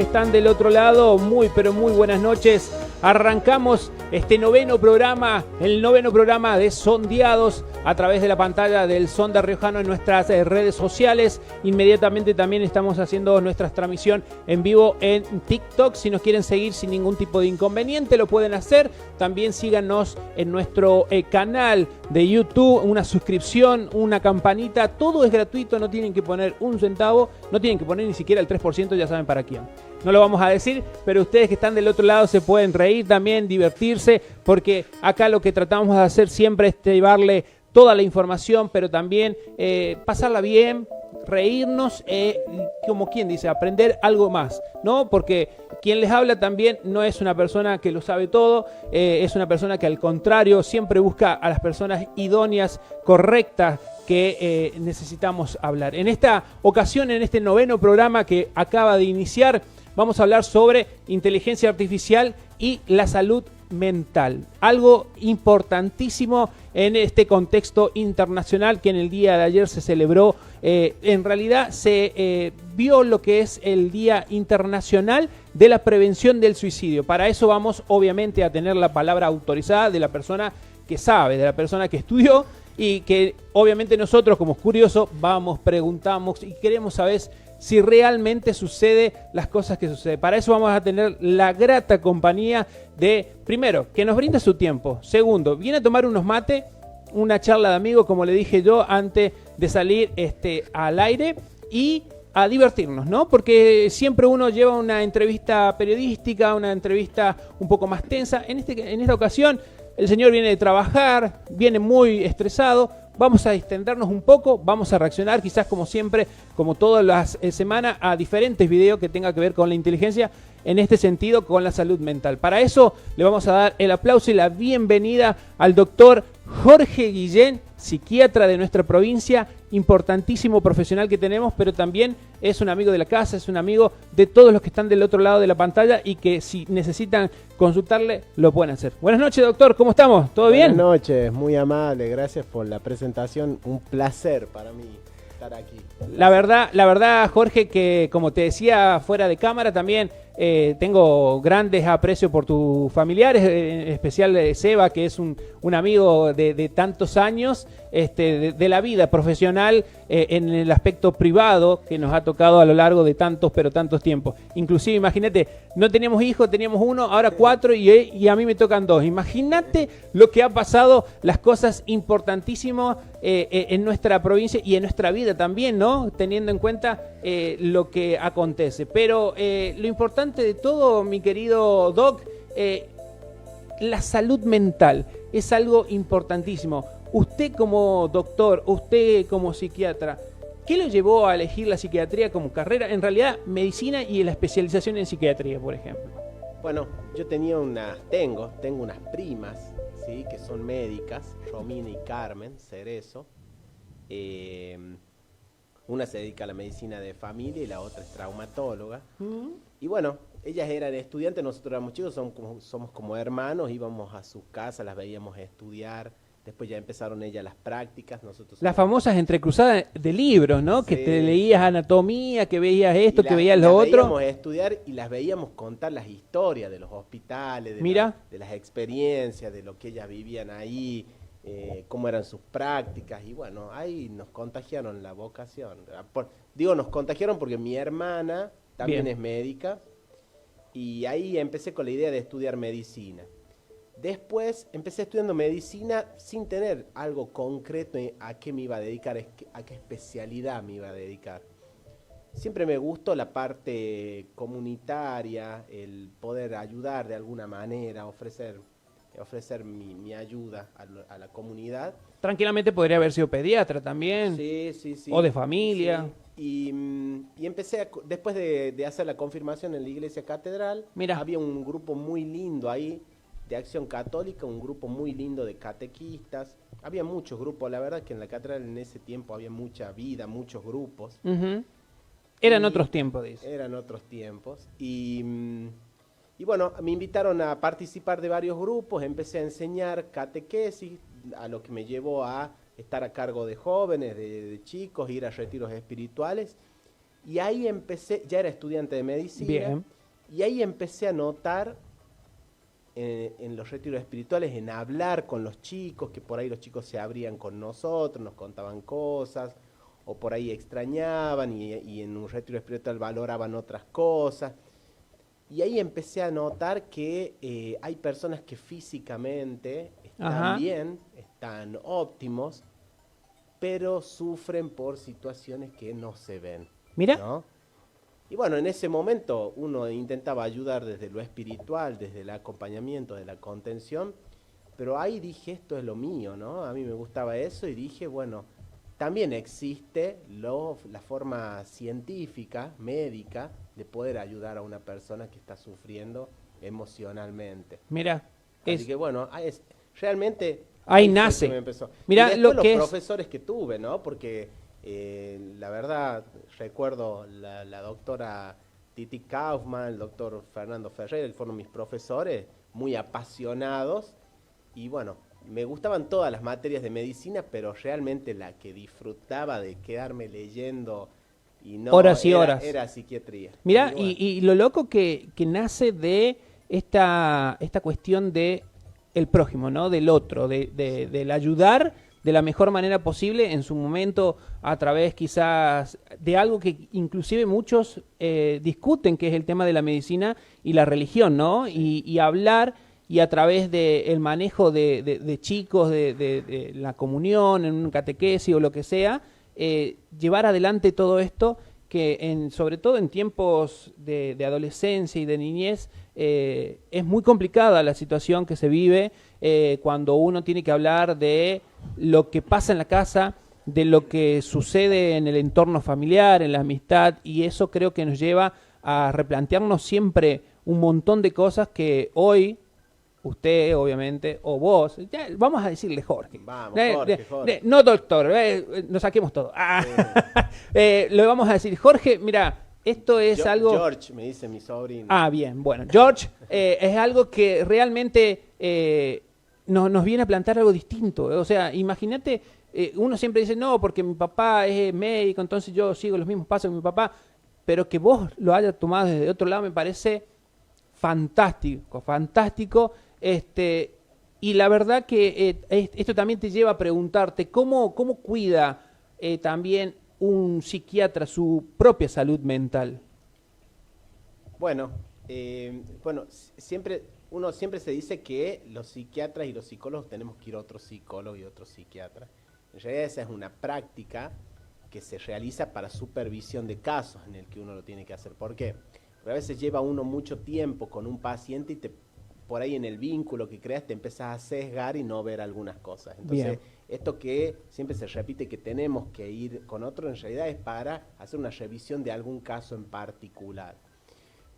que están del otro lado, muy pero muy buenas noches. Arrancamos este noveno programa, el noveno programa de Sondeados a través de la pantalla del Sonda Riojano en nuestras redes sociales. Inmediatamente también estamos haciendo nuestra transmisión en vivo en TikTok. Si nos quieren seguir sin ningún tipo de inconveniente, lo pueden hacer. También síganos en nuestro canal de YouTube, una suscripción, una campanita, todo es gratuito, no tienen que poner un centavo, no tienen que poner ni siquiera el 3%, ya saben para quién. No lo vamos a decir, pero ustedes que están del otro lado se pueden reír también, divertirse, porque acá lo que tratamos de hacer siempre es llevarle toda la información, pero también pasarla bien, reírnos, como quien dice, aprender algo más, ¿no? Porque quien les habla también no es una persona que lo sabe todo, es una persona que al contrario siempre busca a las personas idóneas, correctas, que necesitamos hablar. En esta ocasión, en este noveno programa que acaba de iniciar, vamos a hablar sobre inteligencia artificial y la salud mental. Algo importantísimo en este contexto internacional que en el día de ayer se celebró. En realidad se vio lo que es el Día Internacional de la Prevención del Suicidio. Para eso vamos obviamente a tener la palabra autorizada de la persona que sabe, de la persona que estudió y que obviamente nosotros como curiosos vamos, preguntamos y queremos saber si realmente sucede las cosas que suceden. Para eso vamos a tener la grata compañía de, primero, que nos brinda su tiempo. Segundo, viene a tomar unos mates, una charla de amigos, como le dije yo, antes de salir al aire y a divertirnos, ¿no? Porque siempre uno lleva una entrevista periodística, una entrevista un poco más tensa. En esta ocasión, el señor viene de trabajar, viene muy estresado. Vamos a distendernos un poco, vamos a reaccionar quizás como siempre, como todas las semanas, a diferentes videos que tengan que ver con la inteligencia, en este sentido con la salud mental. Para eso le vamos a dar el aplauso y la bienvenida al doctor Jorge Guillén, psiquiatra de nuestra provincia, importantísimo profesional que tenemos, pero también es un amigo de la casa, es un amigo de todos los que están del otro lado de la pantalla y que si necesitan consultarle, lo pueden hacer. Buenas noches, doctor, ¿cómo estamos? ¿Todo bien? Buenas noches, muy amable, gracias por la presentación, un placer para mí estar aquí. La verdad, Jorge, que como te decía fuera de cámara también, tengo grandes aprecios por tus familiares, en especial Seba, que es un amigo de tantos años, de la vida profesional, en el aspecto privado que nos ha tocado a lo largo de tantos tiempos. Inclusive, imagínate, no teníamos hijos, teníamos uno, ahora 4 y a mí me tocan 2. Imagínate lo que ha pasado, las cosas importantísimas en nuestra provincia y en nuestra vida también, ¿no? Teniendo en cuenta lo que acontece. Pero lo importante de todo, mi querido Doc, la salud mental es algo importantísimo. Usted como doctor, usted como psiquiatra, ¿qué lo llevó a elegir la psiquiatría como carrera? En realidad, medicina y la especialización en psiquiatría, por ejemplo. Bueno, yo tengo unas primas, ¿sí? Que son médicas, Romina y Carmen Cerezo. Una se dedica a la medicina de familia y la otra es traumatóloga. Y bueno, ellas eran estudiantes, nosotros éramos chicos, somos como hermanos, íbamos a sus casas, las veíamos estudiar. Después ya empezaron ellas las prácticas. Las famosas entrecruzadas de libros, ¿no? Sí. Que te leías anatomía, que veías esto, que veías lo otro. Las veíamos estudiar y las veíamos contar las historias de los hospitales, de las experiencias, de lo que ellas vivían ahí, cómo eran sus prácticas. Y bueno, ahí nos contagiaron la vocación. Nos contagiaron porque mi hermana también es médica y ahí empecé con la idea de estudiar medicina. Después empecé estudiando medicina sin tener algo concreto a qué me iba a dedicar, a qué especialidad me iba a dedicar. Siempre me gustó la parte comunitaria, el poder ayudar de alguna manera, ofrecer mi ayuda a la comunidad. Tranquilamente podría haber sido pediatra también. Sí. O de familia. Sí. Y empecé, después de hacer la confirmación en la iglesia catedral, había un grupo muy lindo ahí, de Acción Católica, un grupo muy lindo de catequistas. Había muchos grupos, la verdad que en la catedral en ese tiempo había mucha vida, muchos grupos. Eran otros tiempos, dice. Eran otros tiempos. Y bueno, me invitaron a participar de varios grupos, empecé a enseñar catequesis, a lo que me llevó a estar a cargo de jóvenes, de chicos, ir a retiros espirituales. Y ahí empecé, ya era estudiante de medicina, Bien. y ahí empecé a notar en los retiros espirituales, en hablar con los chicos, que por ahí los chicos se abrían con nosotros, nos contaban cosas, o por ahí extrañaban, y en un retiro espiritual valoraban otras cosas. Y ahí empecé a notar que hay personas que físicamente están bien, están óptimos, pero sufren por situaciones que no se ven. Mira. ¿No? Y bueno, en ese momento uno intentaba ayudar desde lo espiritual, desde el acompañamiento, de la contención, pero ahí dije, esto es lo mío, ¿no? A mí me gustaba eso y dije, bueno, también existe la forma científica, médica, de poder ayudar a una persona que está sufriendo emocionalmente. Mira. Así que bueno, realmente... Ahí nace. Me empezó. Mira, y lo que los profesores que tuve, ¿no? Porque la verdad, recuerdo la doctora Titi Kaufman, el doctor Fernando Ferrer, fueron mis profesores, muy apasionados. Y bueno, me gustaban todas las materias de medicina, pero realmente la que disfrutaba de quedarme leyendo y no horas y horas era psiquiatría. Mira, y lo loco que nace de esta cuestión de el prójimo, ¿no? Del otro, del ayudar de la mejor manera posible en su momento, a través quizás de algo que inclusive muchos discuten, que es el tema de la medicina y la religión, ¿no? Y hablar, y a través del manejo de chicos, de la comunión, en un catequesis o lo que sea, llevar adelante todo esto que sobre todo en tiempos de adolescencia y de niñez es muy complicada la situación que se vive cuando uno tiene que hablar de lo que pasa en la casa, de lo que sucede en el entorno familiar, en la amistad, y eso creo que nos lleva a replantearnos siempre un montón de cosas que hoy usted, obviamente, o vos, ya, vamos a decirle Jorge. Vamos, Jorge. No doctor, nos saquemos todo. Le vamos a decir, Jorge, mira, esto es algo... George, me dice mi sobrino. Bien, bueno, George, es algo que realmente nos viene a plantear algo distinto. O sea, imagínate, uno siempre dice, no, porque mi papá es médico, entonces yo sigo los mismos pasos que mi papá, pero que vos lo hayas tomado desde otro lado me parece fantástico, fantástico. Y la verdad que esto también te lleva a preguntarte cómo cuida también un psiquiatra su propia salud mental. Bueno, uno siempre se dice que los psiquiatras y los psicólogos tenemos que ir a otro psicólogo y otro psiquiatra. En realidad esa es una práctica que se realiza para supervisión de casos en el que uno lo tiene que hacer. ¿Por qué? Porque a veces lleva uno mucho tiempo con un paciente y por ahí en el vínculo que creas te empiezas a sesgar y no ver algunas cosas. Entonces, esto que siempre se repite que tenemos que ir con otro, en realidad es para hacer una revisión de algún caso en particular.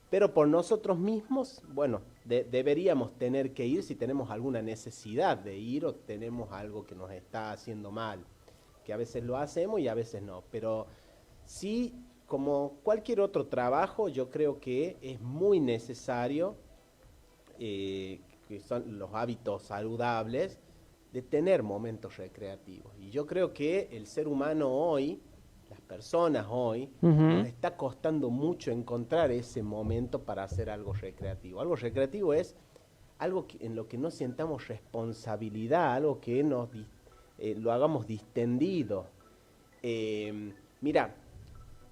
Pero por nosotros mismos, bueno, deberíamos tener que ir si tenemos alguna necesidad de ir o tenemos algo que nos está haciendo mal, que a veces lo hacemos y a veces no. Pero sí, como cualquier otro trabajo, yo creo que es muy necesario, que son los hábitos saludables, de tener momentos recreativos. Y yo creo que el ser humano hoy, las personas hoy, nos está costando mucho encontrar ese momento para hacer algo recreativo. Algo recreativo es algo en lo que no sientamos responsabilidad, algo que lo hagamos distendido. Mira,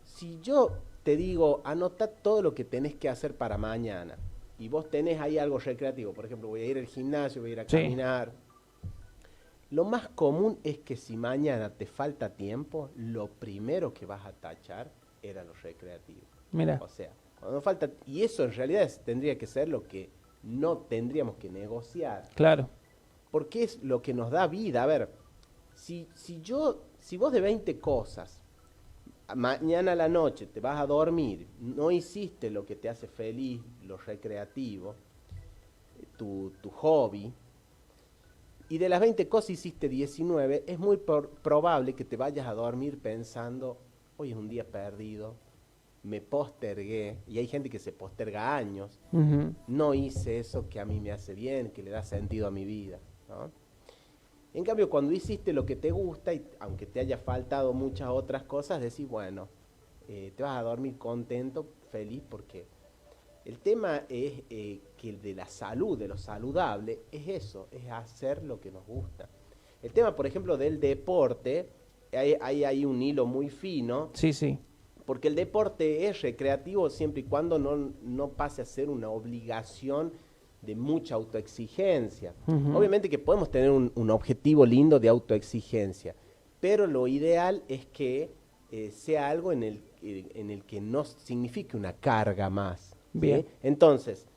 si yo te digo, anota todo lo que tenés que hacer para mañana, y vos tenés ahí algo recreativo, por ejemplo, voy a ir al gimnasio, voy a ir a caminar. Lo más común es que si mañana te falta tiempo, lo primero que vas a tachar era lo recreativo. Mira. O sea, cuando falta, y eso en realidad tendría que ser lo que no tendríamos que negociar. Claro. Porque es lo que nos da vida. A ver, si vos de 20 cosas, mañana a la noche te vas a dormir, no hiciste lo que te hace feliz, lo recreativo, tu hobby, y de las 20 cosas hiciste 19, es muy probable que te vayas a dormir pensando, hoy es un día perdido, me postergué, y hay gente que se posterga años, no hice eso que a mí me hace bien, que le da sentido a mi vida, ¿no? En cambio, cuando hiciste lo que te gusta, y aunque te haya faltado muchas otras cosas, decís, bueno, te vas a dormir contento, feliz, porque el tema es que de la salud, de lo saludable, es eso, es hacer lo que nos gusta. El tema, por ejemplo, del deporte, hay un hilo muy fino. Sí, sí. Porque el deporte es recreativo siempre y cuando no pase a ser una obligación de mucha autoexigencia. Obviamente que podemos tener un objetivo lindo de autoexigencia, pero lo ideal es que sea algo en el que no signifique una carga más. Bien. ¿Sí? Entonces,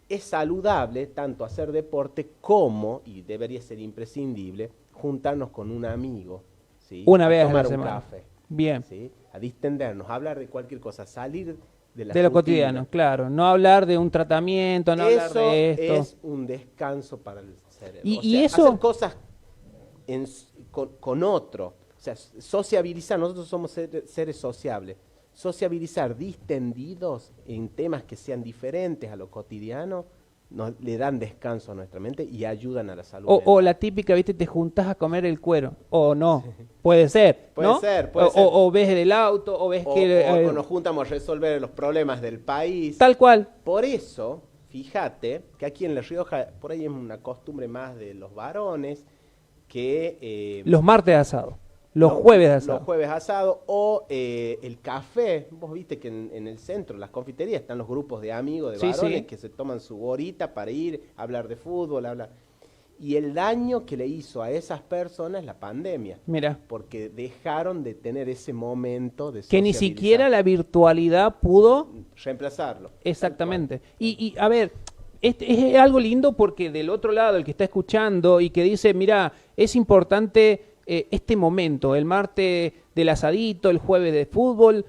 es saludable tanto hacer deporte como, y debería ser imprescindible, juntarnos con un amigo, ¿sí? Una vez a tomar la un semana. café. Bien. ¿Sí? A distendernos, a hablar de cualquier cosa, salir de la de lo rutina. cotidiano, claro. No hablar de un tratamiento, no hablar de esto. Eso es un descanso para el cerebro. Y eso... hacer cosas con otro. O sea, sociabilizar, nosotros somos seres sociables. Sociabilizar distendidos en temas que sean diferentes a lo cotidiano, le dan descanso a nuestra mente y ayudan a la salud. O la típica, viste, te juntás a comer el cuero. O no. Puede ser, ¿no? Puede ser. O ves el auto, o ves o nos juntamos a resolver los problemas del país. Tal cual. Por eso, fíjate que aquí en La Rioja, por ahí es una costumbre más de los varones, que... los martes de asado. Los jueves de asado. Los jueves asado o el café. Vos viste que en el centro, las confiterías, están los grupos de amigos, de varones, que se toman su horita para ir a hablar de fútbol, hablar. Y el daño que le hizo a esas personas la pandemia. Mira. Porque dejaron de tener ese momento de que ni siquiera la virtualidad pudo reemplazarlo. Exactamente. Y a ver, es algo lindo porque del otro lado, el que está escuchando y que dice, mira, es importante este momento, el martes del asadito, el jueves de fútbol,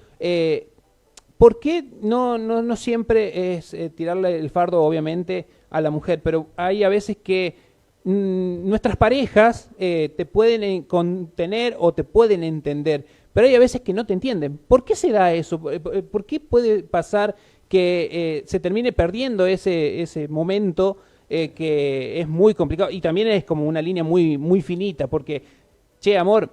¿por qué no siempre es tirarle el fardo, obviamente, a la mujer? Pero hay a veces que nuestras parejas te pueden contener o te pueden entender, pero hay a veces que no te entienden. ¿Por qué se da eso? ¿Por qué puede pasar que se termine perdiendo ese momento que es muy complicado? Y también es como una línea muy, muy finita, porque, che, amor,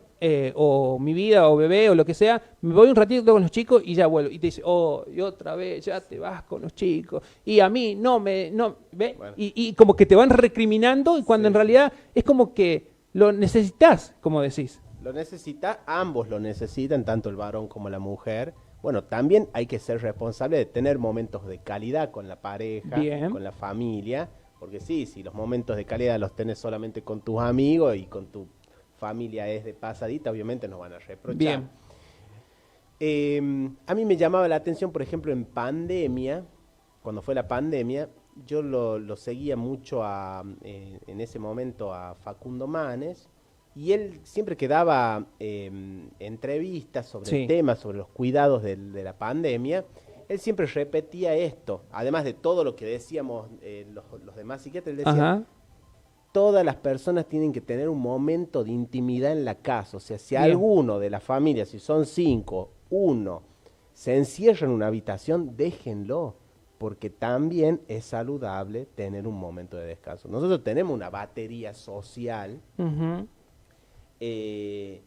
o mi vida, o bebé, o lo que sea, me voy un ratito con los chicos y ya vuelvo. Y te dice, oh, y otra vez, ya te vas con los chicos. Y a mí, ¿ve? Bueno. Y como que te van recriminando, y cuando en realidad es como que lo necesitas, como decís. Lo necesita, ambos lo necesitan, tanto el varón como la mujer. Bueno, también hay que ser responsable de tener momentos de calidad con la pareja, Bien. Con la familia, porque sí, si los momentos de calidad los tenés solamente con tus amigos y con tu familia es de pasadita, obviamente nos van a reprochar. Bien. A mí me llamaba la atención, por ejemplo, en pandemia, cuando fue la pandemia, yo lo seguía mucho en ese momento a Facundo Manes, y él siempre que daba entrevistas sobre el tema, sobre los cuidados de la pandemia, él siempre repetía esto, además de todo lo que decíamos los demás psiquiatras, él decía... Ajá. Todas las personas tienen que tener un momento de intimidad en la casa. O sea, si alguno de la familia, si son 5, uno se encierra en una habitación, déjenlo, porque también es saludable tener un momento de descanso. Nosotros tenemos una batería social que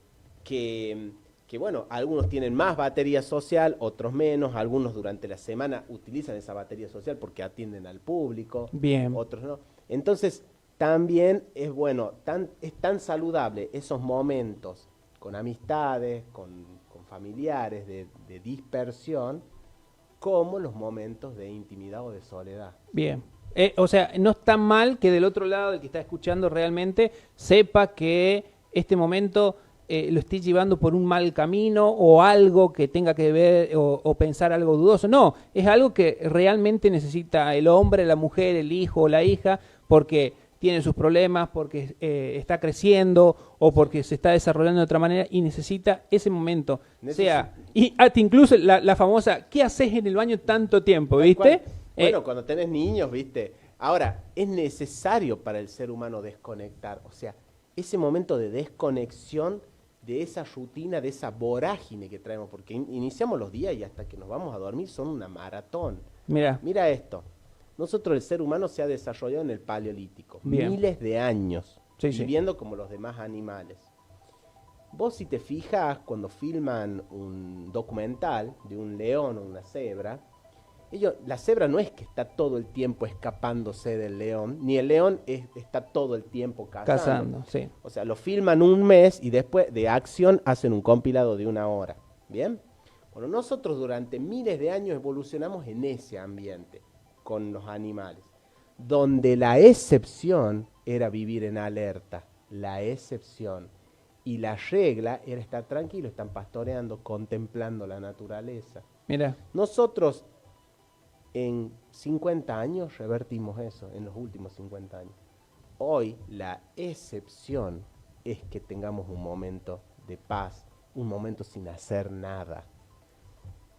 bueno, algunos tienen más batería social, otros menos, algunos durante la semana utilizan esa batería social porque atienden al público, otros no. Entonces, también es bueno, es tan saludable esos momentos con amistades, con familiares de dispersión, como los momentos de intimidad o de soledad. Bien. O sea, no está mal que del otro lado, el que está escuchando realmente, sepa que este momento lo esté llevando por un mal camino o algo que tenga que ver o pensar algo dudoso. No, es algo que realmente necesita el hombre, la mujer, el hijo o la hija, porque tiene sus problemas, porque está creciendo o porque se está desarrollando de otra manera y necesita ese momento. Y hasta incluso la famosa, ¿qué haces en el baño tanto tiempo? ¿Viste? Bueno, cuando tenés niños, ¿viste? Ahora, es necesario para el ser humano desconectar. O sea, ese momento de desconexión de esa rutina, de esa vorágine que traemos, porque iniciamos los días y hasta que nos vamos a dormir son una maratón. Mira esto. Nosotros, el ser humano, se ha desarrollado en el Paleolítico. Miles de años, viviendo como los demás animales. Vos si te fijas, cuando filman un documental de un león o una cebra, la cebra no es que está todo el tiempo escapándose del león, ni el león está todo el tiempo cazando. Sí. O sea, lo filman un mes y después de acción hacen un compilado de 1 hora. ¿Bien? Bueno, nosotros durante miles de años evolucionamos en ese ambiente con los animales, donde la excepción era vivir en alerta, la excepción. Y la regla era estar tranquilo, están pastoreando, contemplando la naturaleza. Mira. Nosotros en 50 años revertimos eso, en los últimos 50 años. Hoy la excepción es que tengamos un momento de paz, un momento sin hacer nada.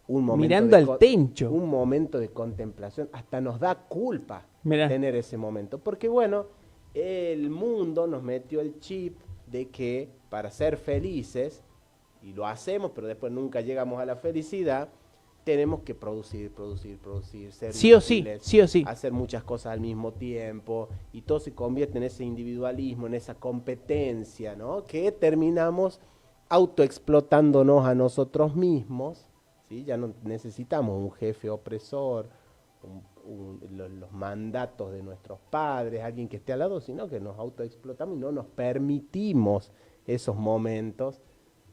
Un momento mirando al techo. Un momento de contemplación. Hasta nos da culpa tener ese momento. Porque bueno, el mundo nos metió el chip de que para ser felices, y lo hacemos, pero después nunca llegamos a la felicidad, tenemos que producir, ser sí o sí, hacer muchas cosas al mismo tiempo, y todo se convierte en ese individualismo, en esa competencia, ¿no? Que terminamos autoexplotándonos a nosotros mismos, ¿sí? Ya no necesitamos un jefe opresor, los mandatos de nuestros padres, alguien que esté al lado, sino que nos autoexplotamos y no nos permitimos esos momentos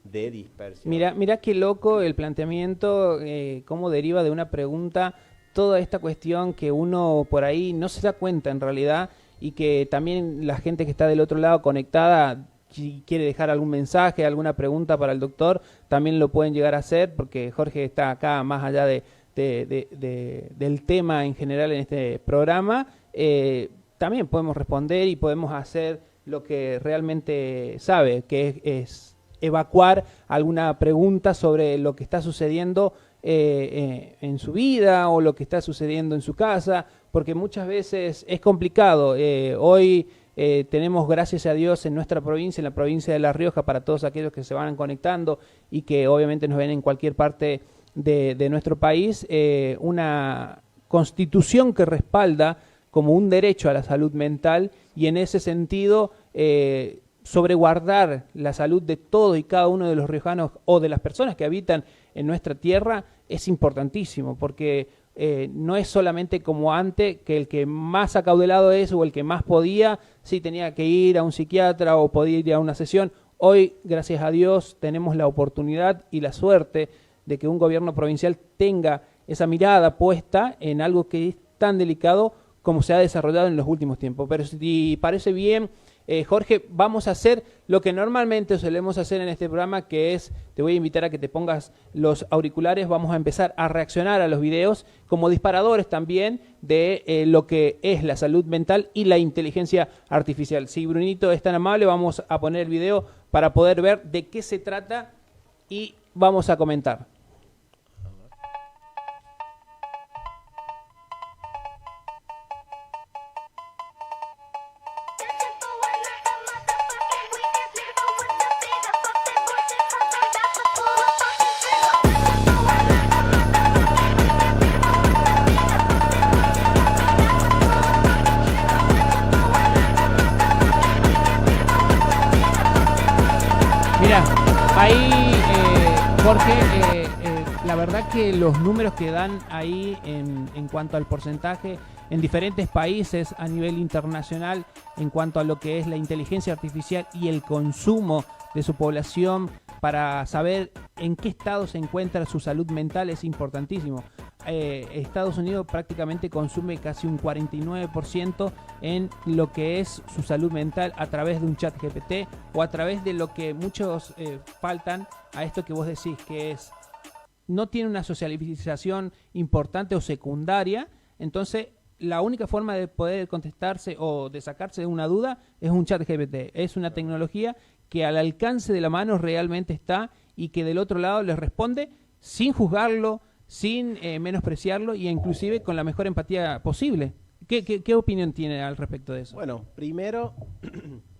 de dispersión. Mira qué loco el planteamiento, cómo deriva de una pregunta toda esta cuestión que uno por ahí no se da cuenta en realidad, y que también la gente que está del otro lado conectada, si quiere dejar algún mensaje, alguna pregunta para el doctor, también lo pueden llegar a hacer, porque Jorge está acá más allá del tema en general en este programa. También podemos responder y podemos hacer lo que realmente sabe, que es evacuar alguna pregunta sobre lo que está sucediendo en su vida o lo que está sucediendo en su casa, porque muchas veces es complicado. Hoy tenemos, gracias a Dios, en nuestra provincia, en la provincia de La Rioja, para todos aquellos que se van conectando y que obviamente nos ven en cualquier parte de nuestro país, una constitución que respalda como un derecho a la salud mental, y en ese sentido sobreguardar la salud de todo y cada uno de los riojanos o de las personas que habitan en nuestra tierra es importantísimo, porque no es solamente como antes, que el que más acaudalado es o el que más podía, sí tenía que ir a un psiquiatra o podía ir a una sesión. Hoy, gracias a Dios, tenemos la oportunidad y la suerte de que un gobierno provincial tenga esa mirada puesta en algo que es tan delicado como se ha desarrollado en los últimos tiempos. Pero si parece bien, Jorge, vamos a hacer lo que normalmente solemos hacer en este programa, que es, te voy a invitar a que te pongas los auriculares, vamos a empezar a reaccionar a los videos como disparadores también de lo que es la salud mental y la inteligencia artificial. Si Brunito es tan amable, vamos a poner el video para poder ver de qué se trata y vamos a comentar. Ahí, Jorge, la verdad que los números que dan ahí en cuanto al porcentaje en diferentes países a nivel internacional, en cuanto a lo que es la inteligencia artificial y el consumo de su población para saber en qué estado se encuentra su salud mental, es importantísimo. Estados Unidos prácticamente consume casi un 49% en lo que es su salud mental a través de un chat GPT o a través de lo que muchos faltan a esto que vos decís, que es no tiene una socialización importante o secundaria. Entonces la única forma de poder contestarse o de sacarse de una duda es un chat GPT. Es una tecnología que al alcance de la mano realmente está y que del otro lado les responde sin juzgarlo, sin menospreciarlo y inclusive con la mejor empatía posible. ¿Qué opinión tiene al respecto de eso? Bueno, primero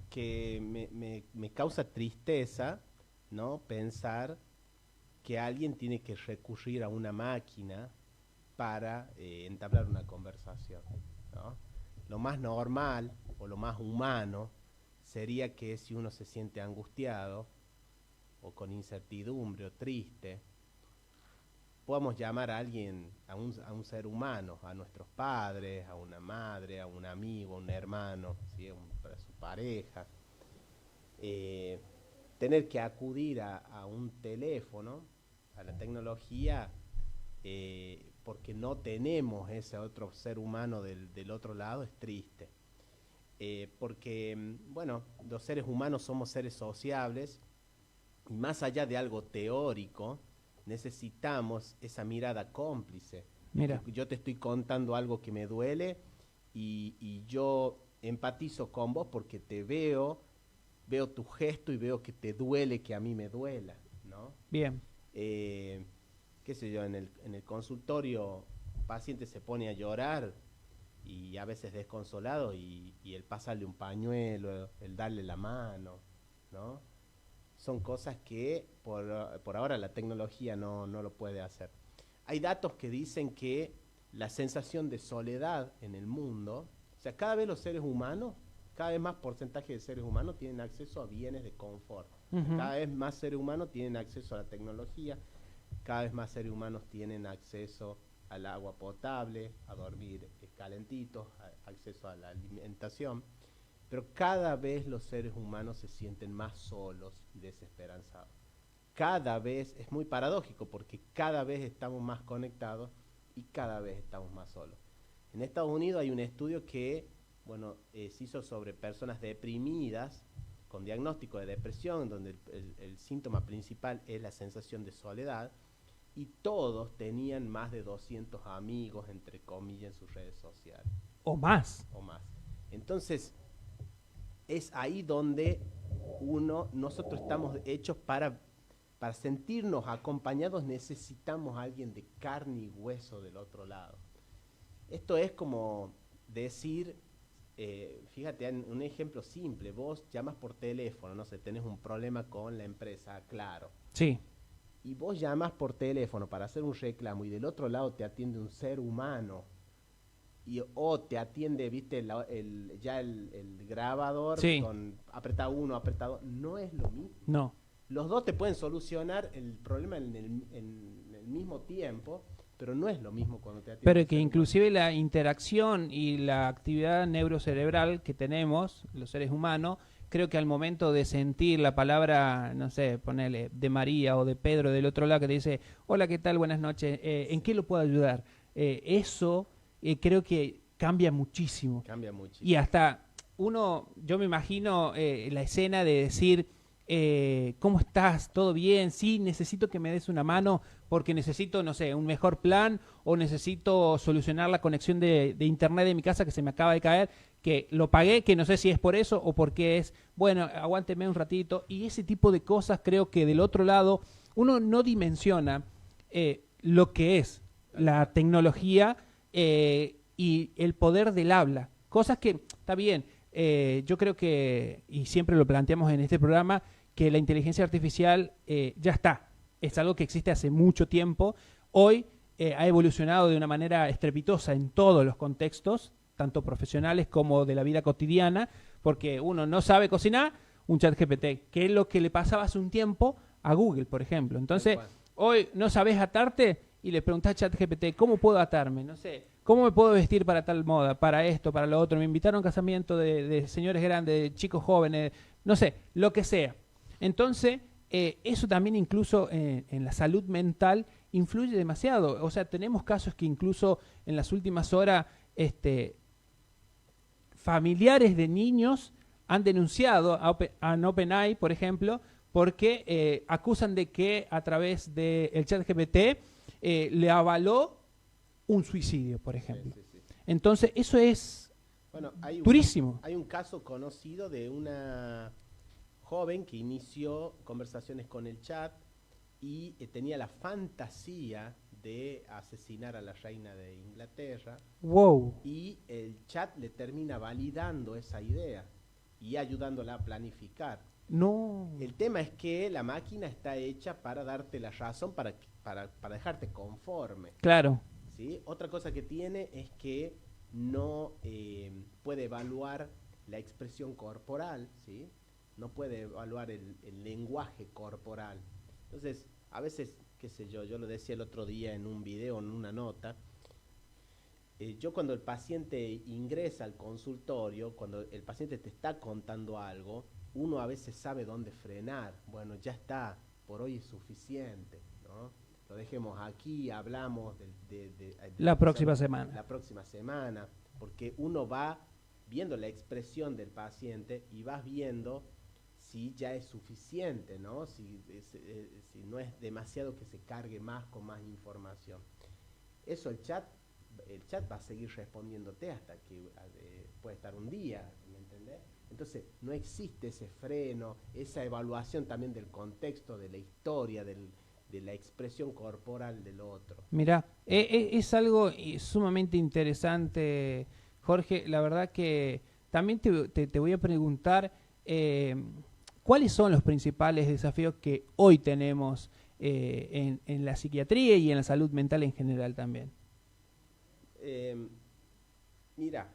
que me causa tristeza, ¿no?, pensar que alguien tiene que recurrir a una máquina para entablar una conversación, ¿no? Lo más normal o lo más humano sería que si uno se siente angustiado, con incertidumbre o triste, podamos llamar a alguien, a un ser humano, a nuestros padres, a una madre, a un amigo, a un hermano, ¿sí? A su pareja. Tener que acudir a un teléfono, a la tecnología, porque no tenemos ese otro ser humano del otro lado, es triste. Porque, bueno, los seres humanos somos seres sociables y más allá de algo teórico, necesitamos esa mirada cómplice. Mira. Yo te estoy contando algo que me duele y yo empatizo con vos porque te veo tu gesto y veo que te duele que a mí me duela, ¿no? Bien. Qué sé yo, en el consultorio un paciente se pone a llorar y a veces desconsolado y el pasarle un pañuelo, el darle la mano, ¿no? Son cosas que por ahora la tecnología no lo puede hacer. Hay datos que dicen que la sensación de soledad en el mundo, o sea, cada vez los seres humanos, cada vez más porcentaje de seres humanos tienen acceso a bienes de confort. Cada vez más seres humanos tienen acceso a la tecnología, cada vez más seres humanos tienen acceso al agua potable, a dormir calentitos, acceso a la alimentación. Pero cada vez los seres humanos se sienten más solos y desesperanzados. Cada vez, es muy paradójico porque cada vez estamos más conectados y cada vez estamos más solos. En Estados Unidos hay un estudio que, bueno, se hizo sobre personas deprimidas con diagnóstico de depresión, donde el síntoma principal es la sensación de soledad, y todos tenían más de 200 amigos, entre comillas, en sus redes sociales. O más. O más. Entonces, es ahí donde nosotros estamos hechos para sentirnos acompañados, necesitamos a alguien de carne y hueso del otro lado. Esto es como decir, fíjate, un ejemplo simple, vos llamas por teléfono, no sé, tenés un problema con la empresa, Claro. Sí. Y vos llamas por teléfono para hacer un reclamo y del otro lado te atiende un ser humano. O te atiende, viste, el grabador, sí, con apretado 1, apretado 2, no es lo mismo. No. Los dos te pueden solucionar el problema en el mismo tiempo, pero no es lo mismo cuando te atiende. Pero que inclusive la interacción y la actividad neurocerebral que tenemos, los seres humanos, creo que al momento de sentir la palabra, no sé, ponele, de María o de Pedro del otro lado que te dice, hola, ¿qué tal? Buenas noches, ¿en qué lo puedo ayudar? Eso creo que cambia muchísimo. Cambia muchísimo. Y hasta yo me imagino la escena de decir, ¿cómo estás? ¿Todo bien? Sí, necesito que me des una mano porque necesito, no sé, un mejor plan o necesito solucionar la conexión de internet de mi casa que se me acaba de caer, que lo pagué, que no sé si es por eso o porque es, bueno, aguánteme un ratito. Y ese tipo de cosas creo que del otro lado uno no dimensiona lo que es la tecnología y el poder del habla. Cosas que, está bien, yo creo que, y siempre lo planteamos en este programa, que la inteligencia artificial ya está. Es algo que existe hace mucho tiempo. Hoy ha evolucionado de una manera estrepitosa en todos los contextos, tanto profesionales como de la vida cotidiana, porque uno no sabe cocinar, un ChatGPT, que es lo que le pasaba hace un tiempo a Google, por ejemplo. Entonces, hoy no sabes atarte y le preguntás a ChatGPT, ¿cómo puedo atarme? No sé, ¿cómo me puedo vestir para tal moda, para esto, para lo otro? Me invitaron a un casamiento de señores grandes, de chicos jóvenes, no sé, lo que sea. Entonces, eso también incluso en la salud mental influye demasiado. O sea, tenemos casos que incluso en las últimas horas familiares de niños han denunciado a OpenAI, por ejemplo, porque acusan de que a través del ChatGPT le avaló un suicidio, por ejemplo. Sí. Entonces, eso es durísimo. Hay un caso conocido de una joven que inició conversaciones con el chat y tenía la fantasía de asesinar a la reina de Inglaterra. Wow. Y el chat le termina validando esa idea y ayudándola a planificar. No. El tema es que la máquina está hecha para darte la razón, para dejarte conforme. Claro. ¿Sí? Otra cosa que tiene es que no puede evaluar la expresión corporal, ¿sí? no puede evaluar el lenguaje corporal. Entonces, a veces, qué sé yo lo decía el otro día en un video, en una nota, yo cuando el paciente ingresa al consultorio, cuando el paciente te está contando algo, uno a veces sabe dónde frenar. Bueno, ya está, por hoy es suficiente, ¿no? Lo dejemos aquí, hablamos de la próxima semana. La próxima semana, porque uno va viendo la expresión del paciente y vas viendo si ya es suficiente, ¿no? Si no es demasiado que se cargue más con más información. Eso el chat va a seguir respondiéndote hasta que puede estar un día, ¿me entendés? Entonces no existe ese freno, esa evaluación también del contexto, de la historia, de la expresión corporal del otro. Mirá, es algo sumamente interesante, Jorge. La verdad que también te voy a preguntar cuáles son los principales desafíos que hoy tenemos en la psiquiatría y en la salud mental en general también. Mira,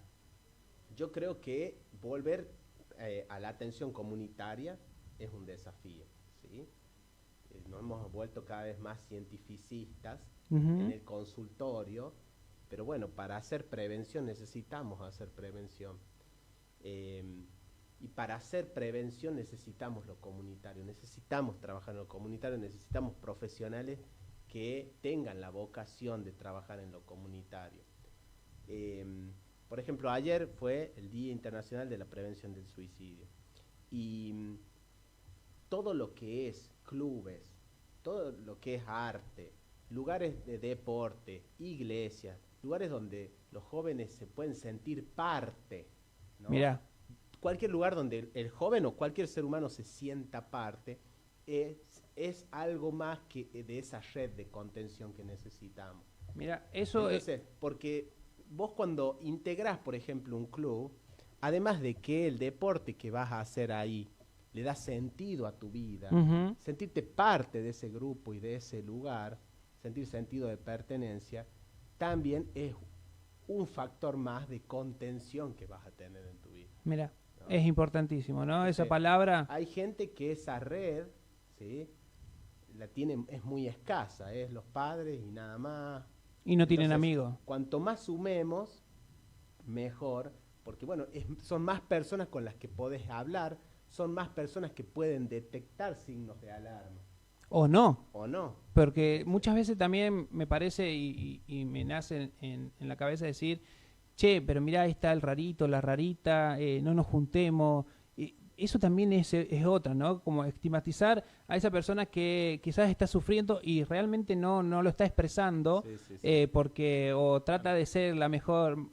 yo creo que volver a la atención comunitaria es un desafío, ¿sí? Nos hemos vuelto cada vez más cientificistas en el consultorio, pero bueno, para hacer prevención necesitamos hacer prevención. Y para hacer prevención necesitamos lo comunitario, necesitamos trabajar en lo comunitario, necesitamos profesionales que tengan la vocación de trabajar en lo comunitario. Por ejemplo, ayer fue el Día Internacional de la Prevención del Suicidio. Y todo lo que es clubes, todo lo que es arte, lugares de deporte, iglesias, lugares donde los jóvenes se pueden sentir parte, ¿no? Mira. Cualquier lugar donde el joven o cualquier ser humano se sienta parte es algo más que de esa red de contención que necesitamos. Mira, eso entonces, porque vos cuando integrás, por ejemplo, un club, además de que el deporte que vas a hacer ahí le da sentido a tu vida, sentirte parte de ese grupo y de ese lugar, sentir sentido de pertenencia, también es un factor más de contención que vas a tener en tu vida. Mira, ¿no? Es importantísimo, ¿no? Esa palabra. Hay gente que esa red, ¿sí? Es muy escasa, es los padres y nada más. Y no tienen amigos. Cuanto más sumemos, mejor, porque bueno, son más personas con las que podés hablar, son más personas que pueden detectar signos de alarma. O no. O no. Porque muchas veces también me parece y me nace en la cabeza decir, che, pero mirá, ahí está el rarito, la rarita, no nos juntemos. Eso también es otra, ¿no? Como estigmatizar a esa persona que quizás está sufriendo y realmente no lo está expresando, sí. Porque o trata de ser la mejor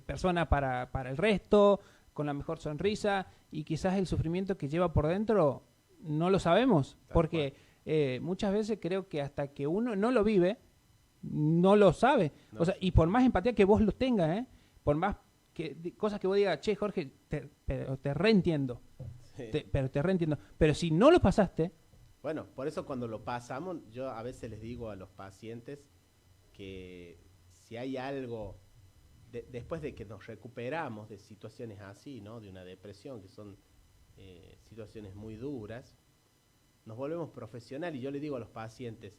persona para el resto, con la mejor sonrisa, y quizás el sufrimiento que lleva por dentro no lo sabemos, porque muchas veces creo que hasta que uno no lo vive, no lo sabe. No. O sea, y por más empatía que vos lo tengas, por más cosas que vos digas, che, Jorge, pero te reentiendo. Sí. Pero te reentiendo. Pero si no lo pasaste... Bueno, por eso cuando lo pasamos, yo a veces les digo a los pacientes que si hay algo, después de que nos recuperamos de situaciones así, ¿no? De una depresión, que son situaciones muy duras, nos volvemos profesionales. Y yo les digo a los pacientes,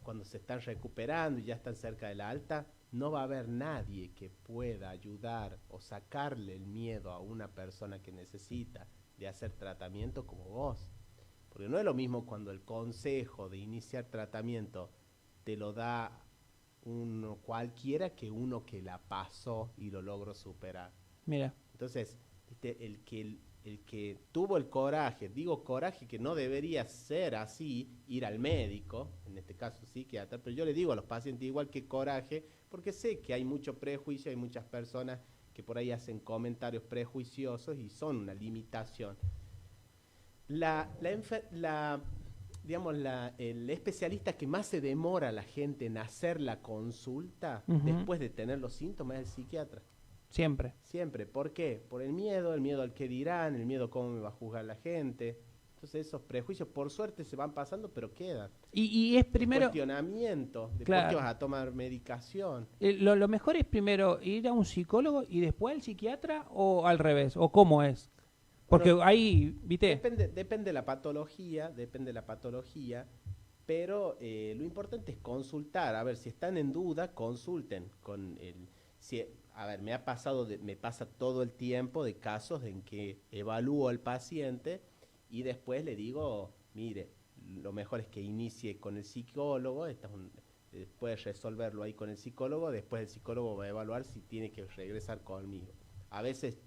cuando se están recuperando y ya están cerca de la alta, no va a haber nadie que pueda ayudar o sacarle el miedo a una persona que necesita de hacer tratamiento como vos. Porque no es lo mismo cuando el consejo de iniciar tratamiento te lo da uno cualquiera que uno que la pasó y lo logró superar. Mira. Entonces, el que tuvo el coraje, digo coraje que no debería ser así, ir al médico, en este caso psiquiatra, pero yo le digo a los pacientes igual que coraje, porque sé que hay mucho prejuicio, hay muchas personas que por ahí hacen comentarios prejuiciosos y son una limitación. El especialista que más se demora a la gente en hacer la consulta después de tener los síntomas es el psiquiatra. Siempre. Siempre. ¿Por qué? Por el miedo al que dirán, el miedo a cómo me va a juzgar la gente. Entonces esos prejuicios por suerte se van pasando, pero quedan. Y es primero... El cuestionamiento de claro. por qué vas a tomar medicación. Lo mejor es primero ir a un psicólogo y después al psiquiatra, o al revés, o cómo es. Porque Bueno, ahí, ¿viste? depende de la patología, pero lo importante es consultar. A ver, si están en duda, consulten con el... a ver, me pasa todo el tiempo de casos en que evalúo al paciente y después le digo, mire, lo mejor es que inicie con el psicólogo, puede resolverlo ahí con el psicólogo, después el psicólogo va a evaluar si tiene que regresar conmigo. A veces,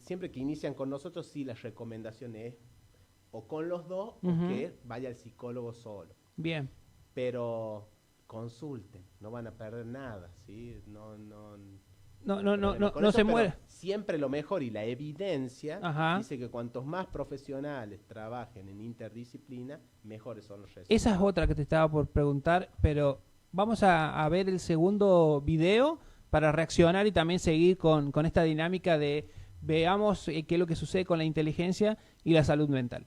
siempre que inician con nosotros, sí, la recomendación es o con los dos o que vaya el psicólogo solo. Bien. Pero consulten, no van a perder nada, ¿sí? No se muere. Siempre lo mejor, y la evidencia dice que cuantos más profesionales trabajen en interdisciplina, mejores son los resultados. Esa es otra que te estaba por preguntar, pero vamos a ver el segundo video para reaccionar y también seguir con esta dinámica de veamos qué es lo que sucede con la inteligencia y la salud mental.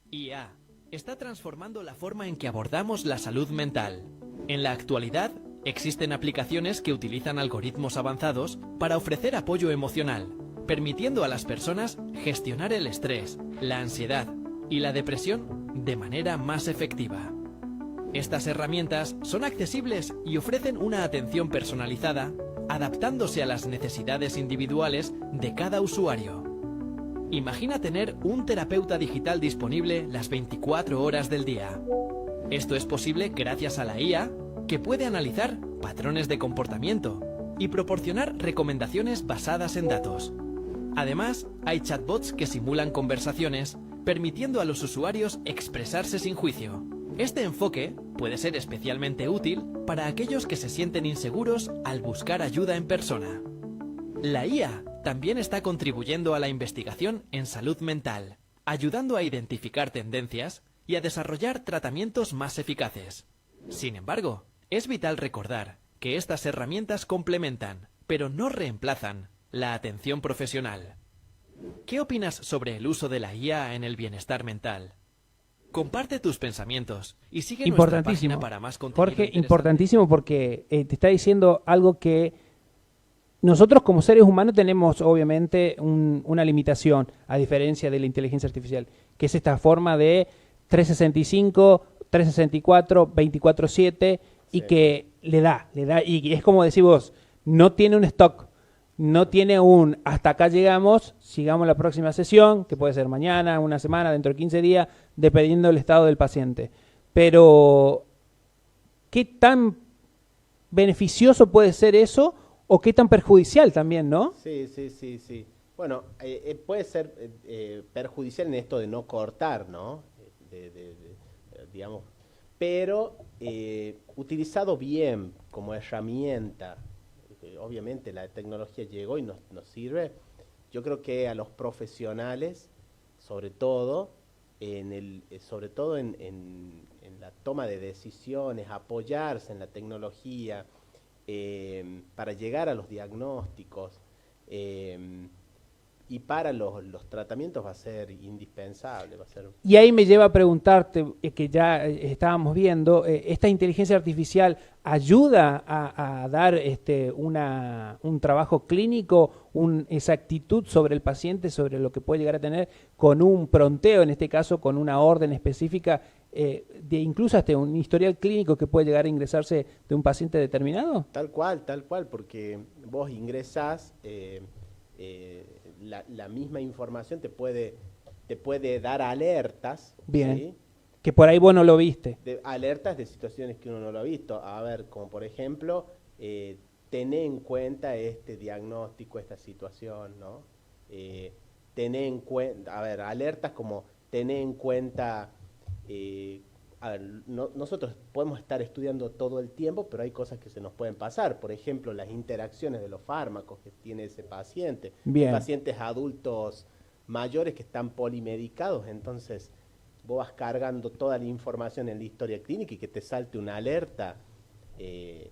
IA está transformando la forma en que abordamos la salud mental. En la actualidad, existen aplicaciones que utilizan algoritmos avanzados para ofrecer apoyo emocional, permitiendo a las personas gestionar el estrés, la ansiedad y la depresión de manera más efectiva. Estas herramientas son accesibles y ofrecen una atención personalizada, adaptándose a las necesidades individuales de cada usuario. Imagina tener un terapeuta digital disponible las 24 horas del día. Esto es posible gracias a la IA, que puede analizar patrones de comportamiento y proporcionar recomendaciones basadas en datos. Además, hay chatbots que simulan conversaciones, permitiendo a los usuarios expresarse sin juicio. Este enfoque puede ser especialmente útil para aquellos que se sienten inseguros al buscar ayuda en persona. La IA también está contribuyendo a la investigación en salud mental, ayudando a identificar tendencias y a desarrollar tratamientos más eficaces. Sin embargo, es vital recordar que estas herramientas complementan, pero no reemplazan, la atención profesional. ¿Qué opinas sobre el uso de la IA en el bienestar mental? Comparte tus pensamientos y sigue nuestra página para más contenido. Jorge, importantísimo porque te está diciendo algo que nosotros como seres humanos tenemos obviamente una limitación, a diferencia de la inteligencia artificial, que es esta forma de 365, 364, 24/7 y que le da, y es como decís vos, no tiene un stock, no tiene un hasta acá llegamos, sigamos la próxima sesión, que puede ser mañana, una semana, dentro de 15 días, dependiendo del estado del paciente. Pero, ¿qué tan beneficioso puede ser eso o qué tan perjudicial también, no? Sí. Bueno, puede ser perjudicial en esto de no cortar, ¿no? Digamos, pero utilizado bien como herramienta, obviamente la tecnología llegó y nos sirve. Yo creo que a los profesionales, sobre todo en la toma de decisiones, apoyarse en la tecnología para llegar a los diagnósticos y para los tratamientos va a ser indispensable. Y ahí me lleva a preguntarte, que ya estábamos viendo, ¿esta inteligencia artificial ayuda a dar un trabajo clínico, una exactitud sobre el paciente, sobre lo que puede llegar a tener, con un pronteo, en este caso con una orden específica, de incluso hasta un historial clínico que puede llegar a ingresarse de un paciente determinado? Tal cual, porque vos ingresás... la misma información te puede dar alertas. Bien. ¿Sí? Que por ahí vos no lo viste. Alertas de situaciones que uno no lo ha visto. A ver, como por ejemplo, tener en cuenta este diagnóstico, esta situación, ¿no? Tener en cuenta, a ver, alertas como tener en cuenta... a ver, nosotros podemos estar estudiando todo el tiempo, pero hay cosas que se nos pueden pasar. Por ejemplo, las interacciones de los fármacos que tiene ese paciente. Bien. Pacientes adultos mayores que están polimedicados, entonces vos vas cargando toda la información en la historia clínica y que te salte una alerta, te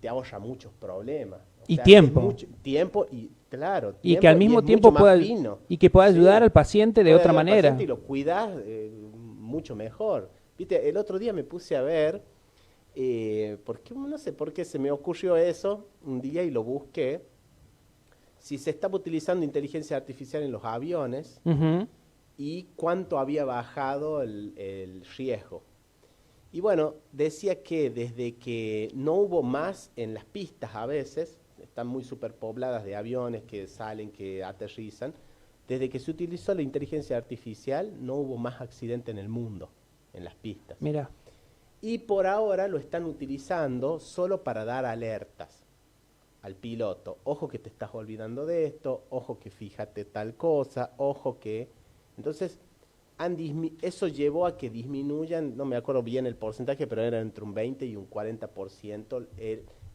ahorra muchos problemas. Y tiempo. Tiempo y, claro. Y que al mismo tiempo pueda ayudar al paciente de otra manera. Y lo cuidás mucho mejor. Viste, el otro día me puse a ver porque no sé por qué se me ocurrió eso un día y lo busqué. Si se estaba utilizando inteligencia artificial en los aviones y cuánto había bajado el riesgo. Y bueno, decía que desde que no hubo más en las pistas a veces, están muy superpobladas de aviones que salen, que aterrizan, desde que se utilizó la inteligencia artificial no hubo más accidentes en el mundo, en las pistas. Mira. Y por ahora lo están utilizando solo para dar alertas al piloto. Ojo que te estás olvidando de esto, ojo que fíjate tal cosa, ojo que... Entonces, eso llevó a que disminuyan, no me acuerdo bien el porcentaje, pero era entre un 20 y un 40%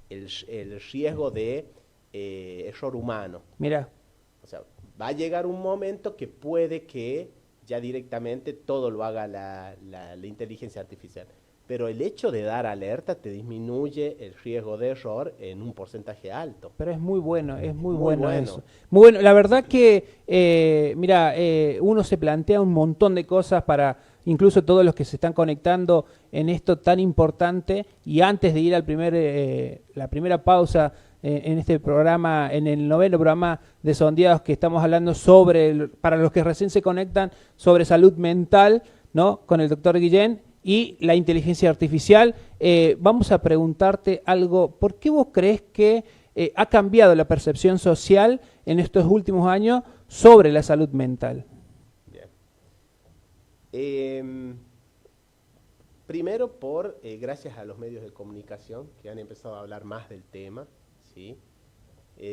el riesgo de error humano. Mira. O sea, va a llegar un momento que puede que ya directamente todo lo haga la inteligencia artificial. Pero el hecho de dar alerta te disminuye el riesgo de error en un porcentaje alto. Pero es muy bueno, es muy bueno eso. Muy bueno, la verdad que, mira, uno se plantea un montón de cosas para, incluso todos los que se están conectando en esto tan importante, y antes de ir al la primera pausa en este programa, en el 9º programa de Sondeados, que estamos hablando sobre, para los que recién se conectan, sobre salud mental, ¿no? Con el doctor Guillén y la inteligencia artificial. Vamos a preguntarte algo. ¿Por qué vos crees que ha cambiado la percepción social en estos últimos años sobre la salud mental? Bien. Primero gracias a los medios de comunicación que han empezado a hablar más del tema, ¿sí?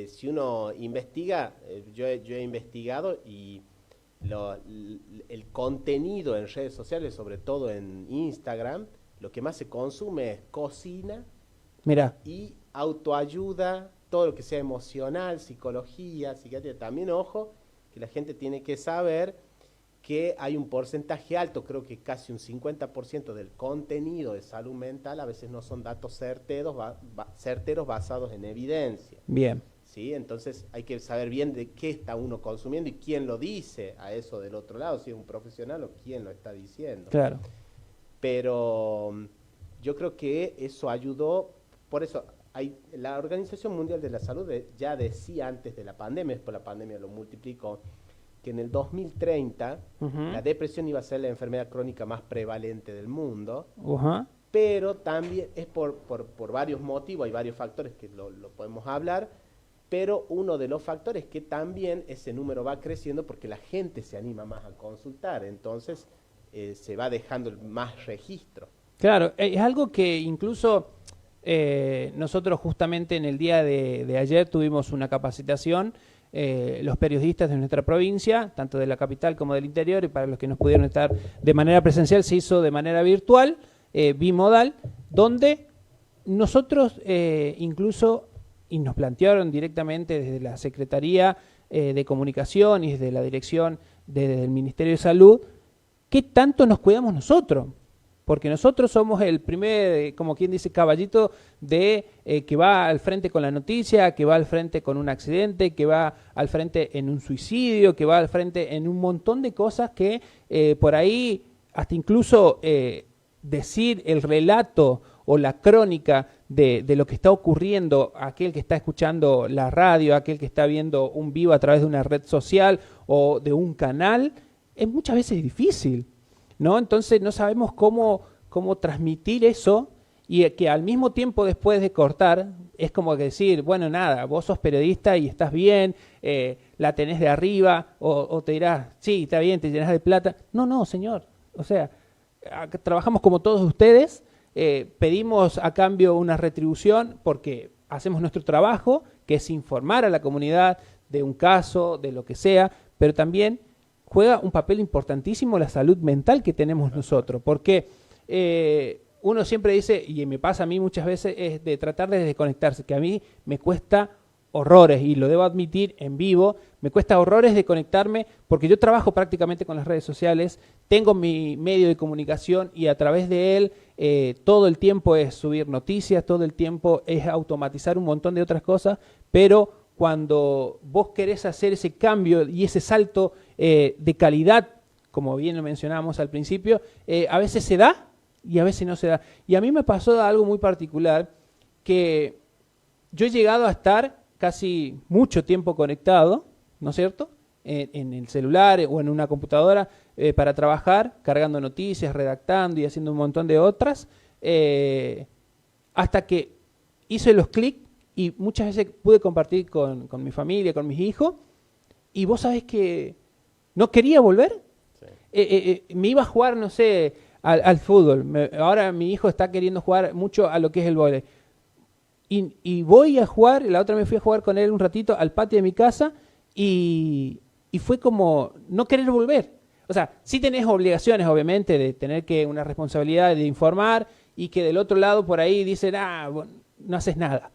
Si uno investiga, yo he investigado y el contenido en redes sociales, sobre todo en Instagram, lo que más se consume es cocina. Mirá. Y autoayuda, todo lo que sea emocional, psicología, psiquiatría. También, ojo, que la gente tiene que saber que hay un porcentaje alto, creo que casi un 50% del contenido de salud mental a veces no son datos certeros basados en evidencia. Bien. ¿Sí? Entonces hay que saber bien de qué está uno consumiendo y quién lo dice a eso del otro lado, si es un profesional o quién lo está diciendo. Claro. Pero yo creo que eso ayudó, por eso la Organización Mundial de la Salud ya decía antes de la pandemia, después la pandemia lo multiplicó, que en el 2030 la depresión iba a ser la enfermedad crónica más prevalente del mundo, pero también es por varios motivos, hay varios factores que lo podemos hablar, pero uno de los factores es que también ese número va creciendo porque la gente se anima más a consultar, entonces se va dejando más registro. Claro, es algo que incluso nosotros justamente en el día de ayer tuvimos una capacitación, los periodistas de nuestra provincia, tanto de la capital como del interior, y para los que no pudieron estar de manera presencial se hizo de manera virtual, bimodal, donde nosotros incluso, y nos plantearon directamente desde la Secretaría de Comunicación y desde la dirección del Ministerio de Salud, ¿qué tanto nos cuidamos nosotros? Porque nosotros somos el primer, como quien dice, caballito de que va al frente con la noticia, que va al frente con un accidente, que va al frente en un suicidio, que va al frente en un montón de cosas que por ahí, hasta incluso decir el relato o la crónica de lo que está ocurriendo, aquel que está escuchando la radio, aquel que está viendo un vivo a través de una red social o de un canal, es muchas veces difícil, ¿no? Entonces no sabemos cómo transmitir eso, y que al mismo tiempo después de cortar es como que decir, bueno, nada, vos sos periodista y estás bien, la tenés de arriba, o te dirás, sí, está bien, te llenás de plata. No, señor, o sea, trabajamos como todos ustedes, pedimos a cambio una retribución porque hacemos nuestro trabajo, que es informar a la comunidad de un caso, de lo que sea, pero también juega un papel importantísimo la salud mental que tenemos nosotros, porque uno siempre dice, y me pasa a mí muchas veces, es de tratar de desconectarse, que a mí me cuesta horrores, y lo debo admitir en vivo, me cuesta horrores de conectarme, porque yo trabajo prácticamente con las redes sociales, tengo mi medio de comunicación y a través de él todo el tiempo es subir noticias, todo el tiempo es automatizar un montón de otras cosas, pero cuando vos querés hacer ese cambio y ese salto de calidad, como bien lo mencionábamos al principio, a veces se da y a veces no se da. Y a mí me pasó algo muy particular, que yo he llegado a estar casi mucho tiempo conectado, ¿no es cierto?, en el celular o en una computadora para trabajar, cargando noticias, redactando y haciendo un montón de otras, hasta que hice los clics y muchas veces pude compartir con mi familia, con mis hijos, y vos sabés que no quería volver. Sí. Me iba a jugar, no sé, al fútbol. Ahora mi hijo está queriendo jugar mucho a lo que es el vóley. Y voy a jugar, la otra vez fui a jugar con él un ratito al patio de mi casa y fue como no querer volver. O sea, sí tenés obligaciones, obviamente, de tener que una responsabilidad de informar y que del otro lado por ahí dicen, no haces nada.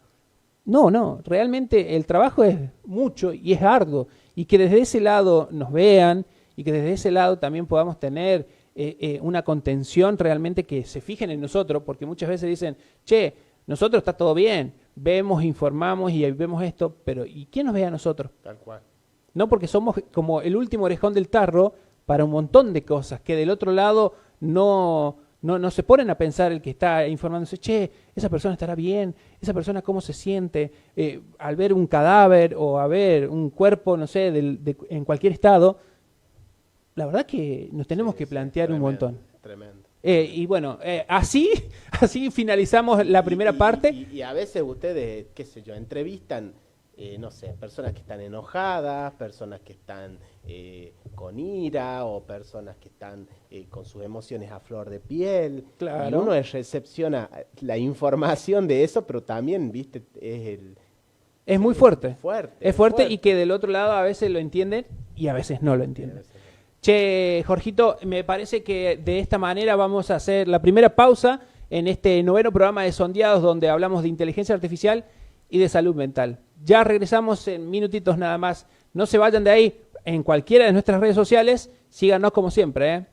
No, realmente el trabajo es mucho y es arduo, y que desde ese lado nos vean y que desde ese lado también podamos tener una contención realmente, que se fijen en nosotros, porque muchas veces dicen, che, nosotros está todo bien, vemos, informamos y vemos esto, pero ¿y quién nos ve a nosotros? Tal cual. No, porque somos como el último orejón del tarro para un montón de cosas, que del otro lado no se ponen a pensar el que está informándose, che, esa persona estará bien, esa persona cómo se siente, al ver un cadáver o a ver un cuerpo, no sé, en cualquier estado. La verdad que nos tenemos que plantear un montón. Tremendo. Y bueno, así finalizamos la primera parte. Y a veces ustedes, qué sé yo, entrevistan, no sé, personas que están enojadas, personas que están con ira, o personas que están con sus emociones a flor de piel. Claro. Y uno recepciona la información de eso, pero también, viste, es muy fuerte. Es fuerte y que del otro lado a veces lo entienden y a veces no lo entienden. Che, Jorgito, me parece que de esta manera vamos a hacer la primera pausa en este 9º programa de Sondeados, donde hablamos de inteligencia artificial y de salud mental. Ya regresamos en minutitos nada más. No se vayan de ahí. En cualquiera de nuestras redes sociales, síganos como siempre, ¿eh?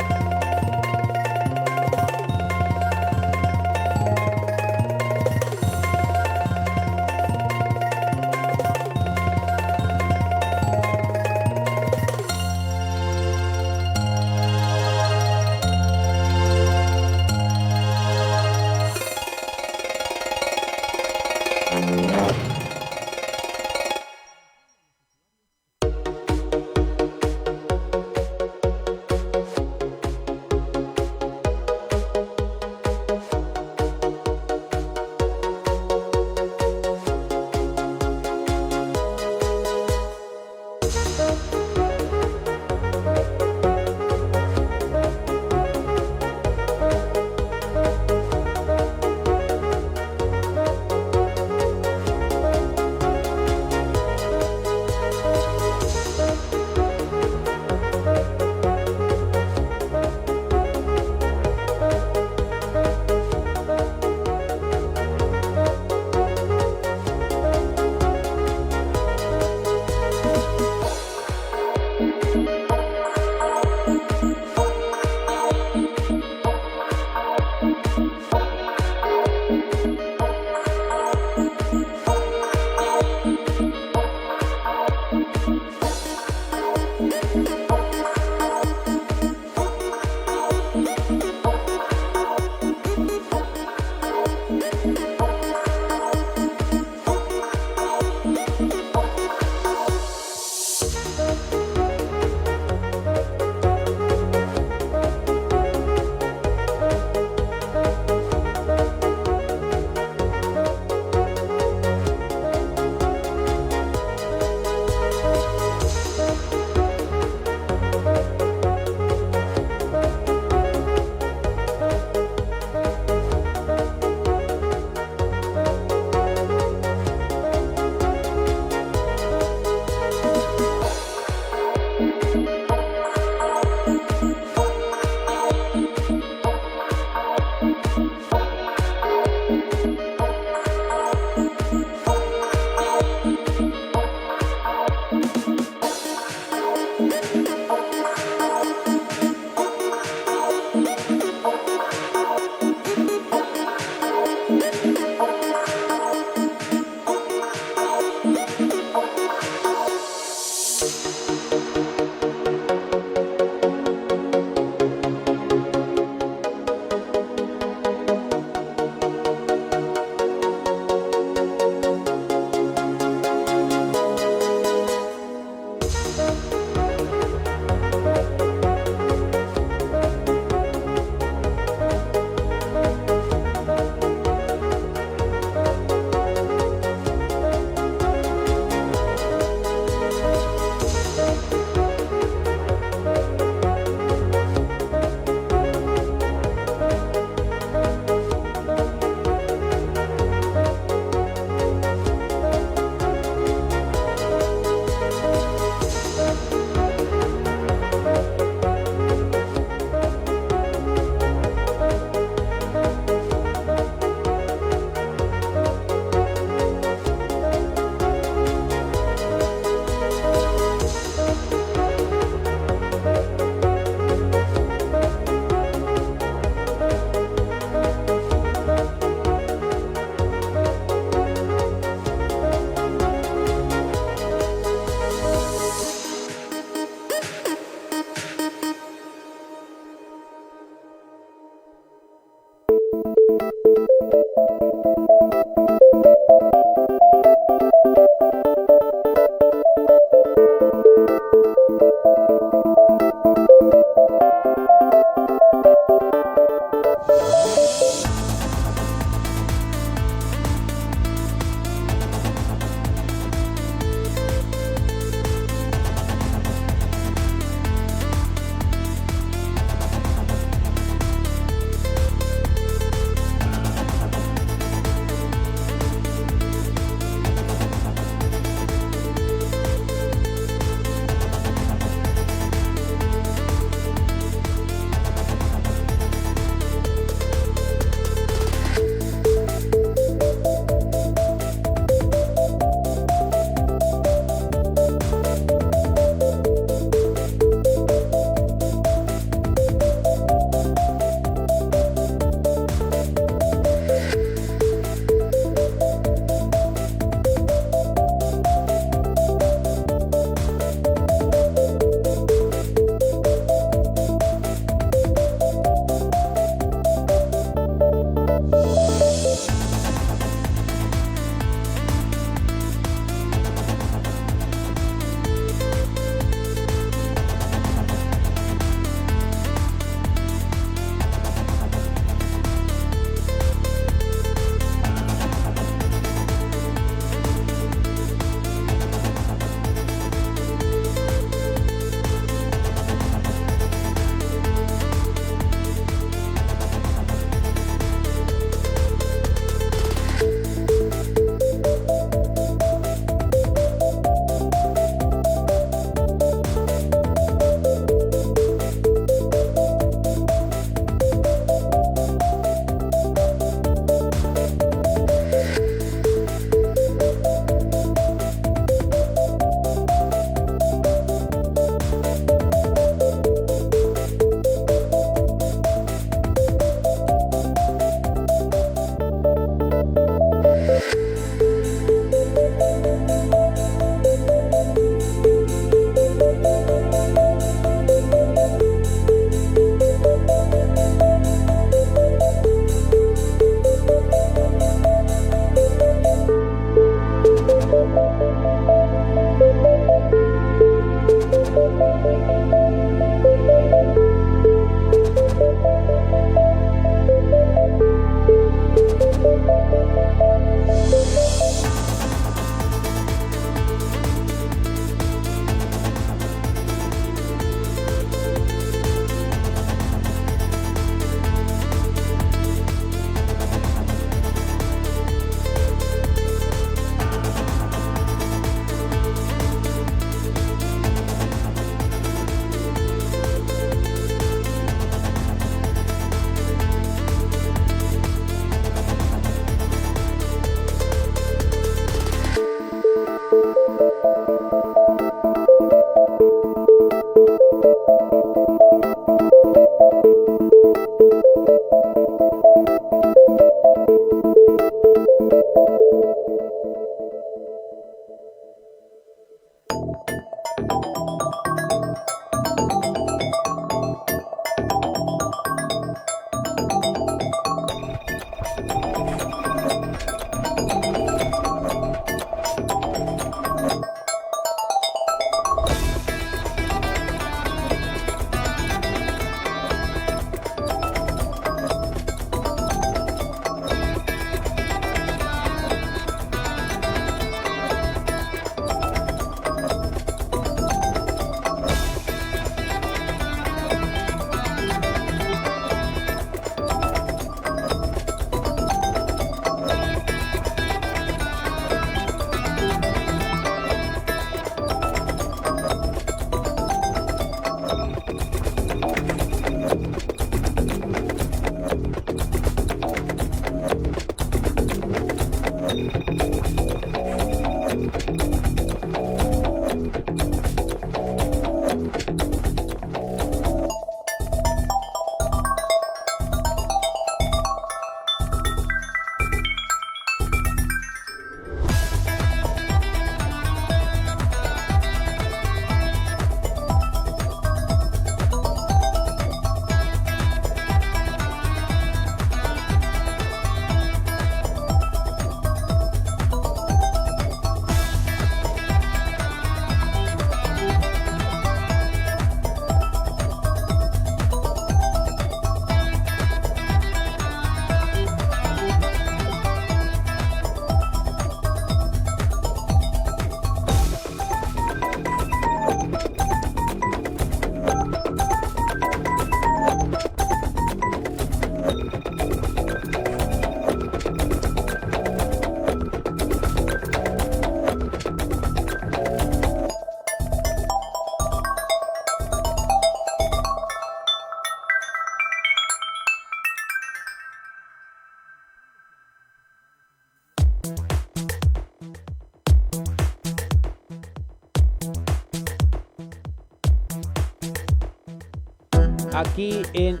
aquí en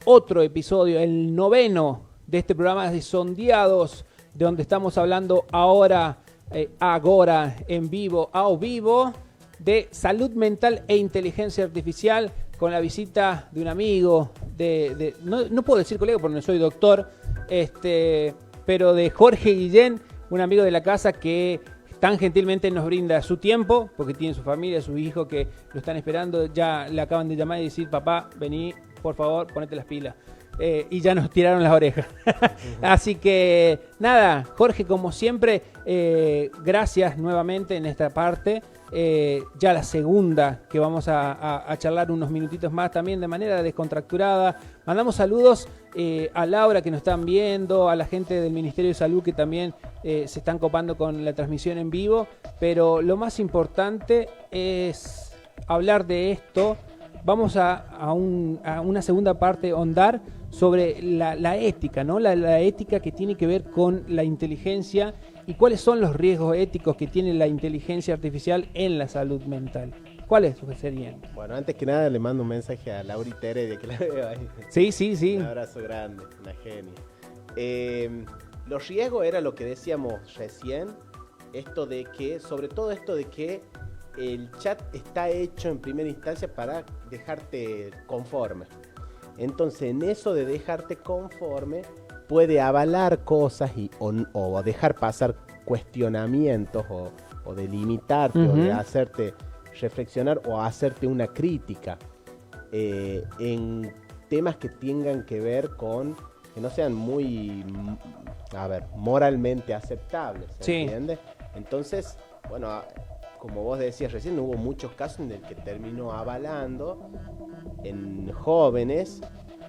otro episodio, el 9º de este programa de Sondeados, de donde estamos hablando ahora, en vivo, de salud mental e inteligencia artificial, con la visita de un amigo, no puedo decir colega porque no soy doctor, pero de Jorge Guillén, un amigo de la casa que tan gentilmente nos brinda su tiempo, porque tiene su familia, su hijo que lo están esperando, ya le acaban de llamar y decir, papá, vení, por favor, ponete las pilas. Y ya nos tiraron las orejas. Así que nada, Jorge, como siempre, gracias nuevamente en esta parte. Ya la segunda que vamos a charlar unos minutitos más también de manera descontracturada. Mandamos saludos a Laura que nos están viendo, a la gente del Ministerio de Salud que también se están copando con la transmisión en vivo, pero lo más importante es hablar de esto. Vamos a una segunda parte, ahondar sobre la ética, ¿no? La ética que tiene que ver con la inteligencia y cuáles son los riesgos éticos que tiene la inteligencia artificial en la salud mental. ¿Cuáles serían? Bueno, antes que nada le mando un mensaje a Laurita Heredia, que la veo ahí. Sí. Un abrazo grande, una genia. Los riesgos era lo que decíamos recién, sobre todo esto de que el chat está hecho en primera instancia para dejarte conforme. Entonces, en eso de dejarte conforme, puede avalar cosas o dejar pasar cuestionamientos o delimitarte o de hacerte reflexionar o hacerte una crítica en temas que tengan que ver con, que no sean muy, moralmente aceptables, ¿se entiende? Entonces, bueno, como vos decías recién, hubo muchos casos en el que terminó avalando en jóvenes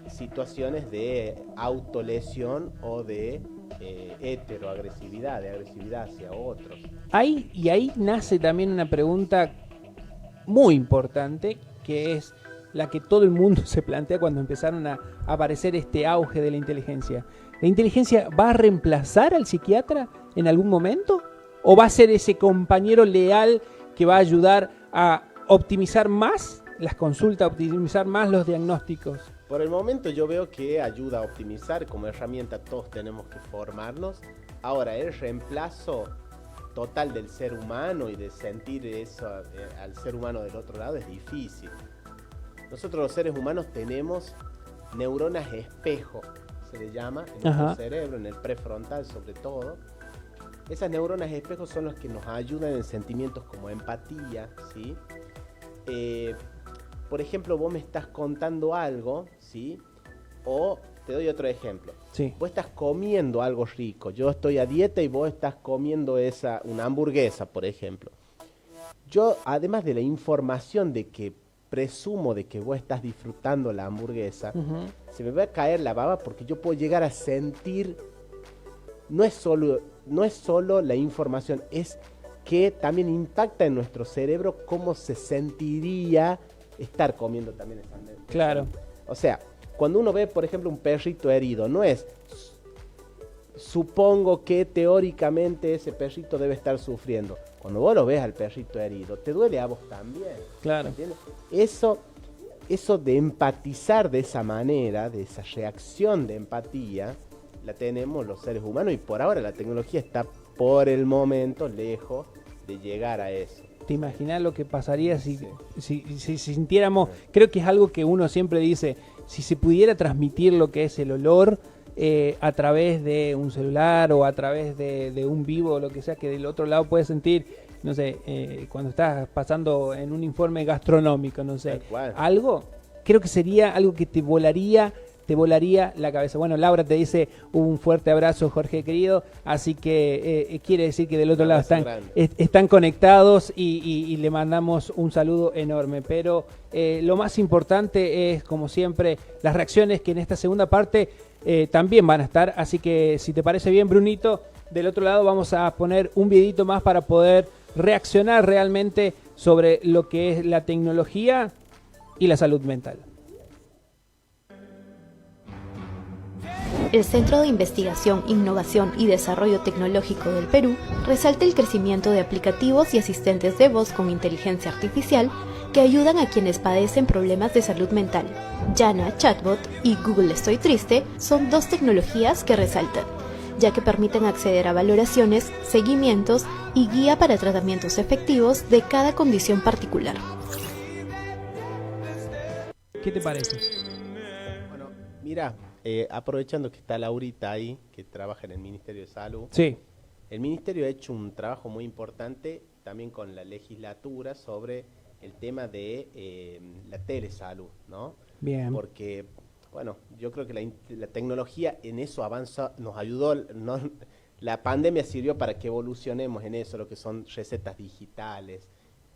situaciones de autolesión o de heteroagresividad, de agresividad hacia otros. Ahí nace también una pregunta muy importante, que es la que todo el mundo se plantea cuando empezaron a aparecer este auge de la inteligencia. ¿La inteligencia va a reemplazar al psiquiatra en algún momento? ¿O va a ser ese compañero leal que va a ayudar a optimizar más las consultas, optimizar más los diagnósticos? Por el momento yo veo que ayuda a optimizar, como herramienta todos tenemos que formarnos. Ahora, el reemplazo total del ser humano y de sentir eso al ser humano del otro lado es difícil. Nosotros los seres humanos tenemos neuronas espejo, se le llama, en nuestro cerebro, en el prefrontal sobre todo. Esas neuronas espejos son las que nos ayudan en sentimientos como empatía, ¿sí? Por ejemplo, vos me estás contando algo, ¿sí? O te doy otro ejemplo. Sí. Vos estás comiendo algo rico, yo estoy a dieta y vos estás comiendo una hamburguesa, por ejemplo. Yo, además de la información de que presumo de que vos estás disfrutando la hamburguesa, se me va a caer la baba porque yo puedo llegar a sentir, no es solo la información, es que también impacta en nuestro cerebro cómo se sentiría estar comiendo también esa hamburguesa. Claro. O sea, cuando uno ve, por ejemplo, un perrito herido, no es supongo que teóricamente ese perrito debe estar sufriendo. Cuando vos lo ves al perrito herido, te duele a vos también. Claro. ¿Entiendes? Eso de empatizar de esa manera, de esa reacción de empatía, la tenemos los seres humanos y por ahora la tecnología está por el momento lejos de llegar a eso. ¿Te imaginas lo que pasaría si sintiéramos? Creo que es algo que uno siempre dice, si se pudiera transmitir lo que es el olor a través de un celular o a través de un vivo o lo que sea, que del otro lado puedes sentir, no sé, cuando estás pasando en un informe gastronómico, no sé, algo, creo que sería algo que te volaría la cabeza. Bueno, Laura te dice un fuerte abrazo, Jorge querido, así que quiere decir que del otro lado están conectados y le mandamos un saludo enorme. Pero lo más importante es, como siempre, las reacciones que en esta segunda parte también van a estar, así que si te parece bien, Brunito, del otro lado vamos a poner un videito más para poder reaccionar realmente sobre lo que es la tecnología y la salud mental. El Centro de Investigación, Innovación y Desarrollo Tecnológico del Perú resalta el crecimiento de aplicativos y asistentes de voz con inteligencia artificial que ayudan a quienes padecen problemas de salud mental. Yana Chatbot y Google Estoy Triste son dos tecnologías que resaltan, ya que permiten acceder a valoraciones, seguimientos y guía para tratamientos efectivos de cada condición particular. ¿Qué te parece? Bueno, mira, aprovechando que está Laurita ahí, que trabaja en el Ministerio de Salud. Sí. El Ministerio ha hecho un trabajo muy importante también con la legislatura sobre el tema de la telesalud, ¿no? Bien. Porque, bueno, yo creo que la tecnología en eso avanza, nos ayudó, la pandemia sirvió para que evolucionemos en eso, lo que son recetas digitales,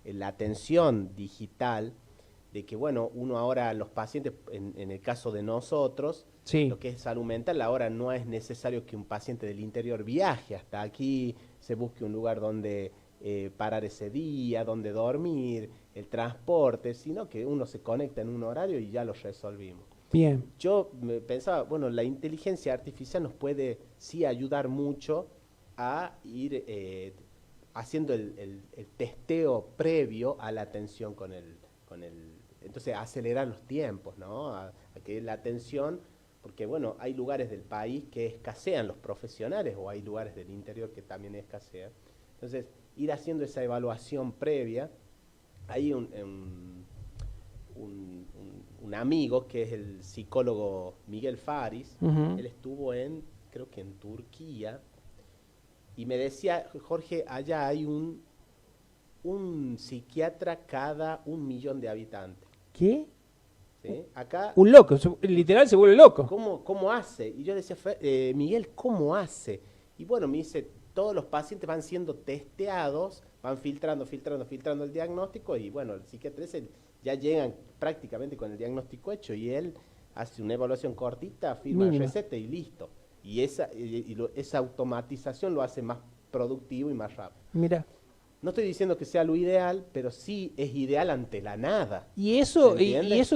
la atención digital, de que, bueno, uno ahora, los pacientes, en el caso de nosotros, sí, lo que es salud mental, ahora no es necesario que un paciente del interior viaje hasta aquí, se busque un lugar donde parar ese día, donde dormir, el transporte, sino que uno se conecta en un horario y ya lo resolvimos. Bien. Yo pensaba, bueno, la inteligencia artificial nos puede sí ayudar mucho a ir haciendo el testeo previo a la atención con el entonces acelerar los tiempos, ¿no? A que la atención, porque bueno, hay lugares del país que escasean los profesionales o hay lugares del interior que también escasean. Entonces, ir haciendo esa evaluación previa. Hay un amigo que es el psicólogo Miguel Faris, él estuvo creo que en Turquía, y me decía, Jorge, allá hay un psiquiatra cada 1 millón de habitantes. ¿Qué? ¿Sí? Acá, un loco, literal se vuelve loco. ¿Cómo hace? Y yo decía, Miguel, ¿cómo hace? Y bueno, me dice, todos los pacientes van siendo testeados, van filtrando el diagnóstico y bueno, el psiquiatra ya llegan prácticamente con el diagnóstico hecho y él hace una evaluación cortita, firma la receta y listo. Y esa automatización lo hace más productivo y más rápido. Mira. No estoy diciendo que sea lo ideal, pero sí es ideal ante la nada. ¿Y eso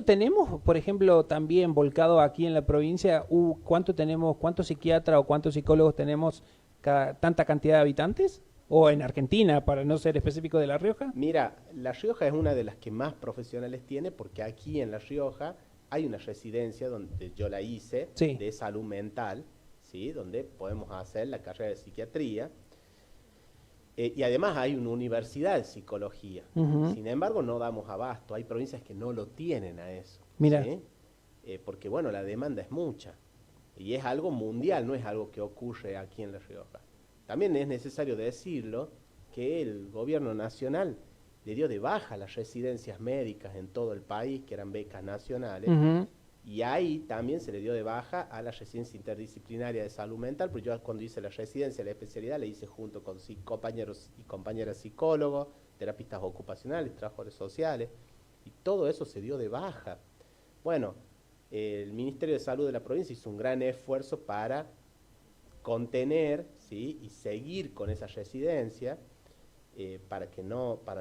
tenemos, por ejemplo, también volcado aquí en la provincia? ¿Cuántos psiquiatras o cuántos psicólogos tenemos tanta cantidad de habitantes? ¿O en Argentina, para no ser específico de La Rioja? Mira, La Rioja es una de las que más profesionales tiene porque aquí en La Rioja hay una residencia donde yo la hice, sí, de salud mental, ¿sí? Donde podemos hacer la carrera de psiquiatría. Y además hay una universidad de psicología. Sin embargo, no damos abasto. Hay provincias que no lo tienen a eso. Mira. ¿Sí? Porque, bueno, la demanda es mucha. Y es algo mundial, no es algo que ocurre aquí en La Rioja. También es necesario decirlo que el gobierno nacional le dio de baja las residencias médicas en todo el país, que eran becas nacionales. Y ahí también se le dio de baja a la residencia interdisciplinaria de salud mental, porque yo cuando hice la residencia, la especialidad, la hice junto con compañeros y compañeras psicólogos, terapistas ocupacionales, trabajadores sociales, y todo eso se dio de baja. Bueno, el Ministerio de Salud de la provincia hizo un gran esfuerzo para contener, ¿sí? Y seguir con esa residencia, para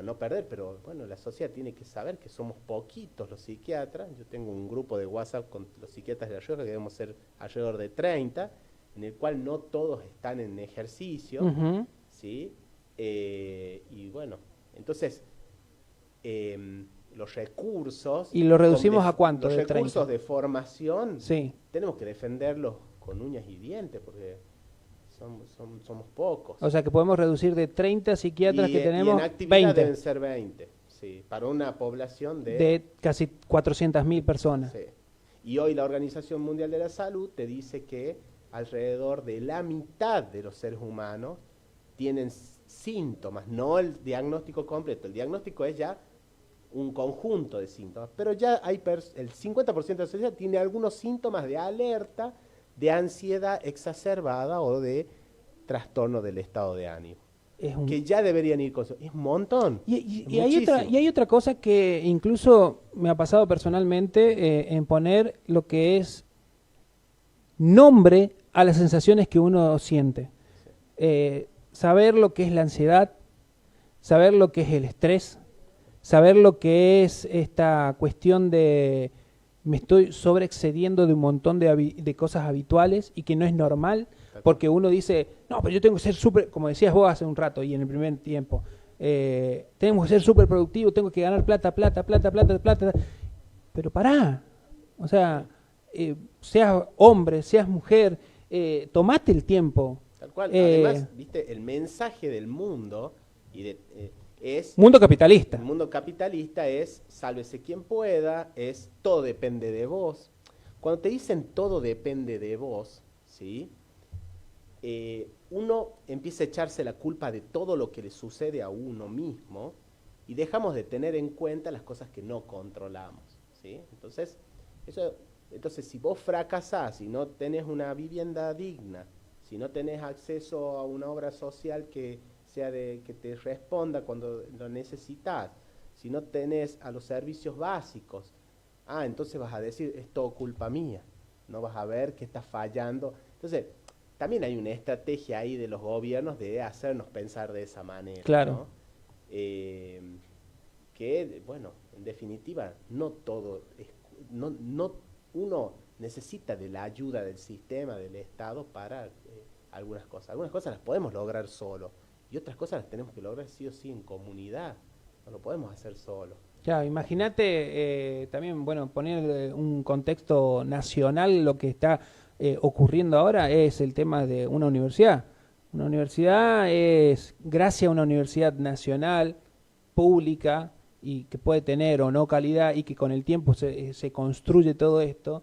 no perder, pero bueno, la sociedad tiene que saber que somos poquitos los psiquiatras. Yo tengo un grupo de WhatsApp con los psiquiatras de La Rioja que debemos ser alrededor de 30, en el cual no todos están en ejercicio, ¿sí? Y bueno, entonces los recursos... ¿Y lo reducimos a cuánto? Los de recursos 30? de formación, sí, tenemos que defenderlos con uñas y dientes, porque... Somos pocos. O sea que podemos reducir de 30 psiquiatras que tenemos, y en actividad 20. deben ser 20, sí, para una población de casi 400.000 personas. Sí. Y hoy la Organización Mundial de la Salud te dice que alrededor de la mitad de los seres humanos tienen síntomas, no el diagnóstico completo. El diagnóstico es ya un conjunto de síntomas, pero ya hay el 50% de la sociedad tiene algunos síntomas de alerta, de ansiedad exacerbada o de trastorno del estado de ánimo. Que ya deberían ir con eso. Es un montón. Y hay otra cosa que incluso me ha pasado personalmente, en poner lo que es nombre a las sensaciones que uno siente. Sí. Saber lo que es la ansiedad, saber lo que es el estrés, saber lo que es esta cuestión de me estoy sobreexcediendo de un montón de cosas habituales y que no es normal, porque uno dice, no, pero yo tengo que ser súper, como decías vos hace un rato y en el primer tiempo, tengo que ser súper productivo, tengo que ganar plata, pero pará, o sea, seas hombre, seas mujer, tomate el tiempo. Tal cual, además, viste, el mensaje del mundo es... Mundo capitalista. El mundo capitalista es, sálvese quien pueda, es todo depende de vos. Cuando te dicen todo depende de vos, ¿sí? Uno empieza a echarse la culpa de todo lo que le sucede a uno mismo y dejamos de tener en cuenta las cosas que no controlamos, ¿sí? Entonces, si vos fracasás, si no tenés una vivienda digna, si no tenés acceso a una obra social que te responda cuando lo necesitas, si no tenés a los servicios básicos, entonces vas a decir, es todo culpa mía, no vas a ver que está fallando. Entonces, también hay una estrategia ahí de los gobiernos de hacernos pensar de esa manera. Claro. ¿No? Bueno, en definitiva, no todo es, uno necesita de la ayuda del sistema, del Estado para algunas cosas. Algunas cosas las podemos lograr solo y otras cosas las tenemos que lograr sí o sí en comunidad. No lo podemos hacer solo. Claro, imagínate también, bueno, poner un contexto nacional, lo que está ocurriendo ahora es el tema de una universidad. Una universidad es, gracias a una universidad nacional, pública, y que puede tener o no calidad, y que con el tiempo se construye todo esto,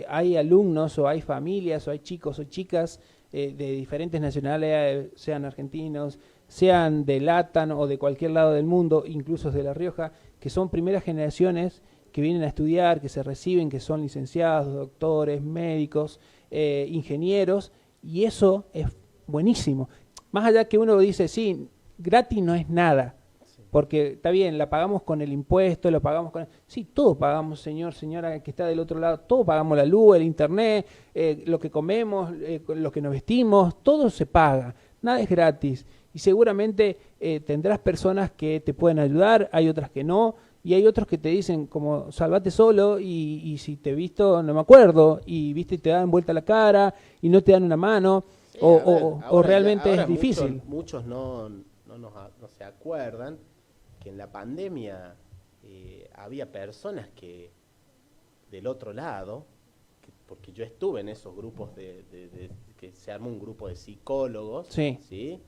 hay alumnos o hay familias o hay chicos o chicas de diferentes nacionalidades, sean argentinos, sean de LATAM o de cualquier lado del mundo, incluso de La Rioja, que son primeras generaciones que vienen a estudiar, que se reciben, que son licenciados, doctores, médicos, ingenieros, y eso es buenísimo. Más allá que uno dice, sí, gratis no es nada, porque está bien, la pagamos con el impuesto, lo pagamos con... Sí, todo pagamos, señora que está del otro lado, todo pagamos, la luz, el internet, lo que comemos, lo que nos vestimos, todo se paga, nada es gratis. Y seguramente tendrás personas que te pueden ayudar, hay otras que no, y hay otros que te dicen como salvate solo y si te he visto no me acuerdo, y viste te dan vuelta la cara y no te dan una mano, sí, o realmente es difícil. Muchos no se acuerdan que en la pandemia había personas que del otro lado, porque yo estuve en esos grupos que se armó un grupo de psicólogos, ¿sí?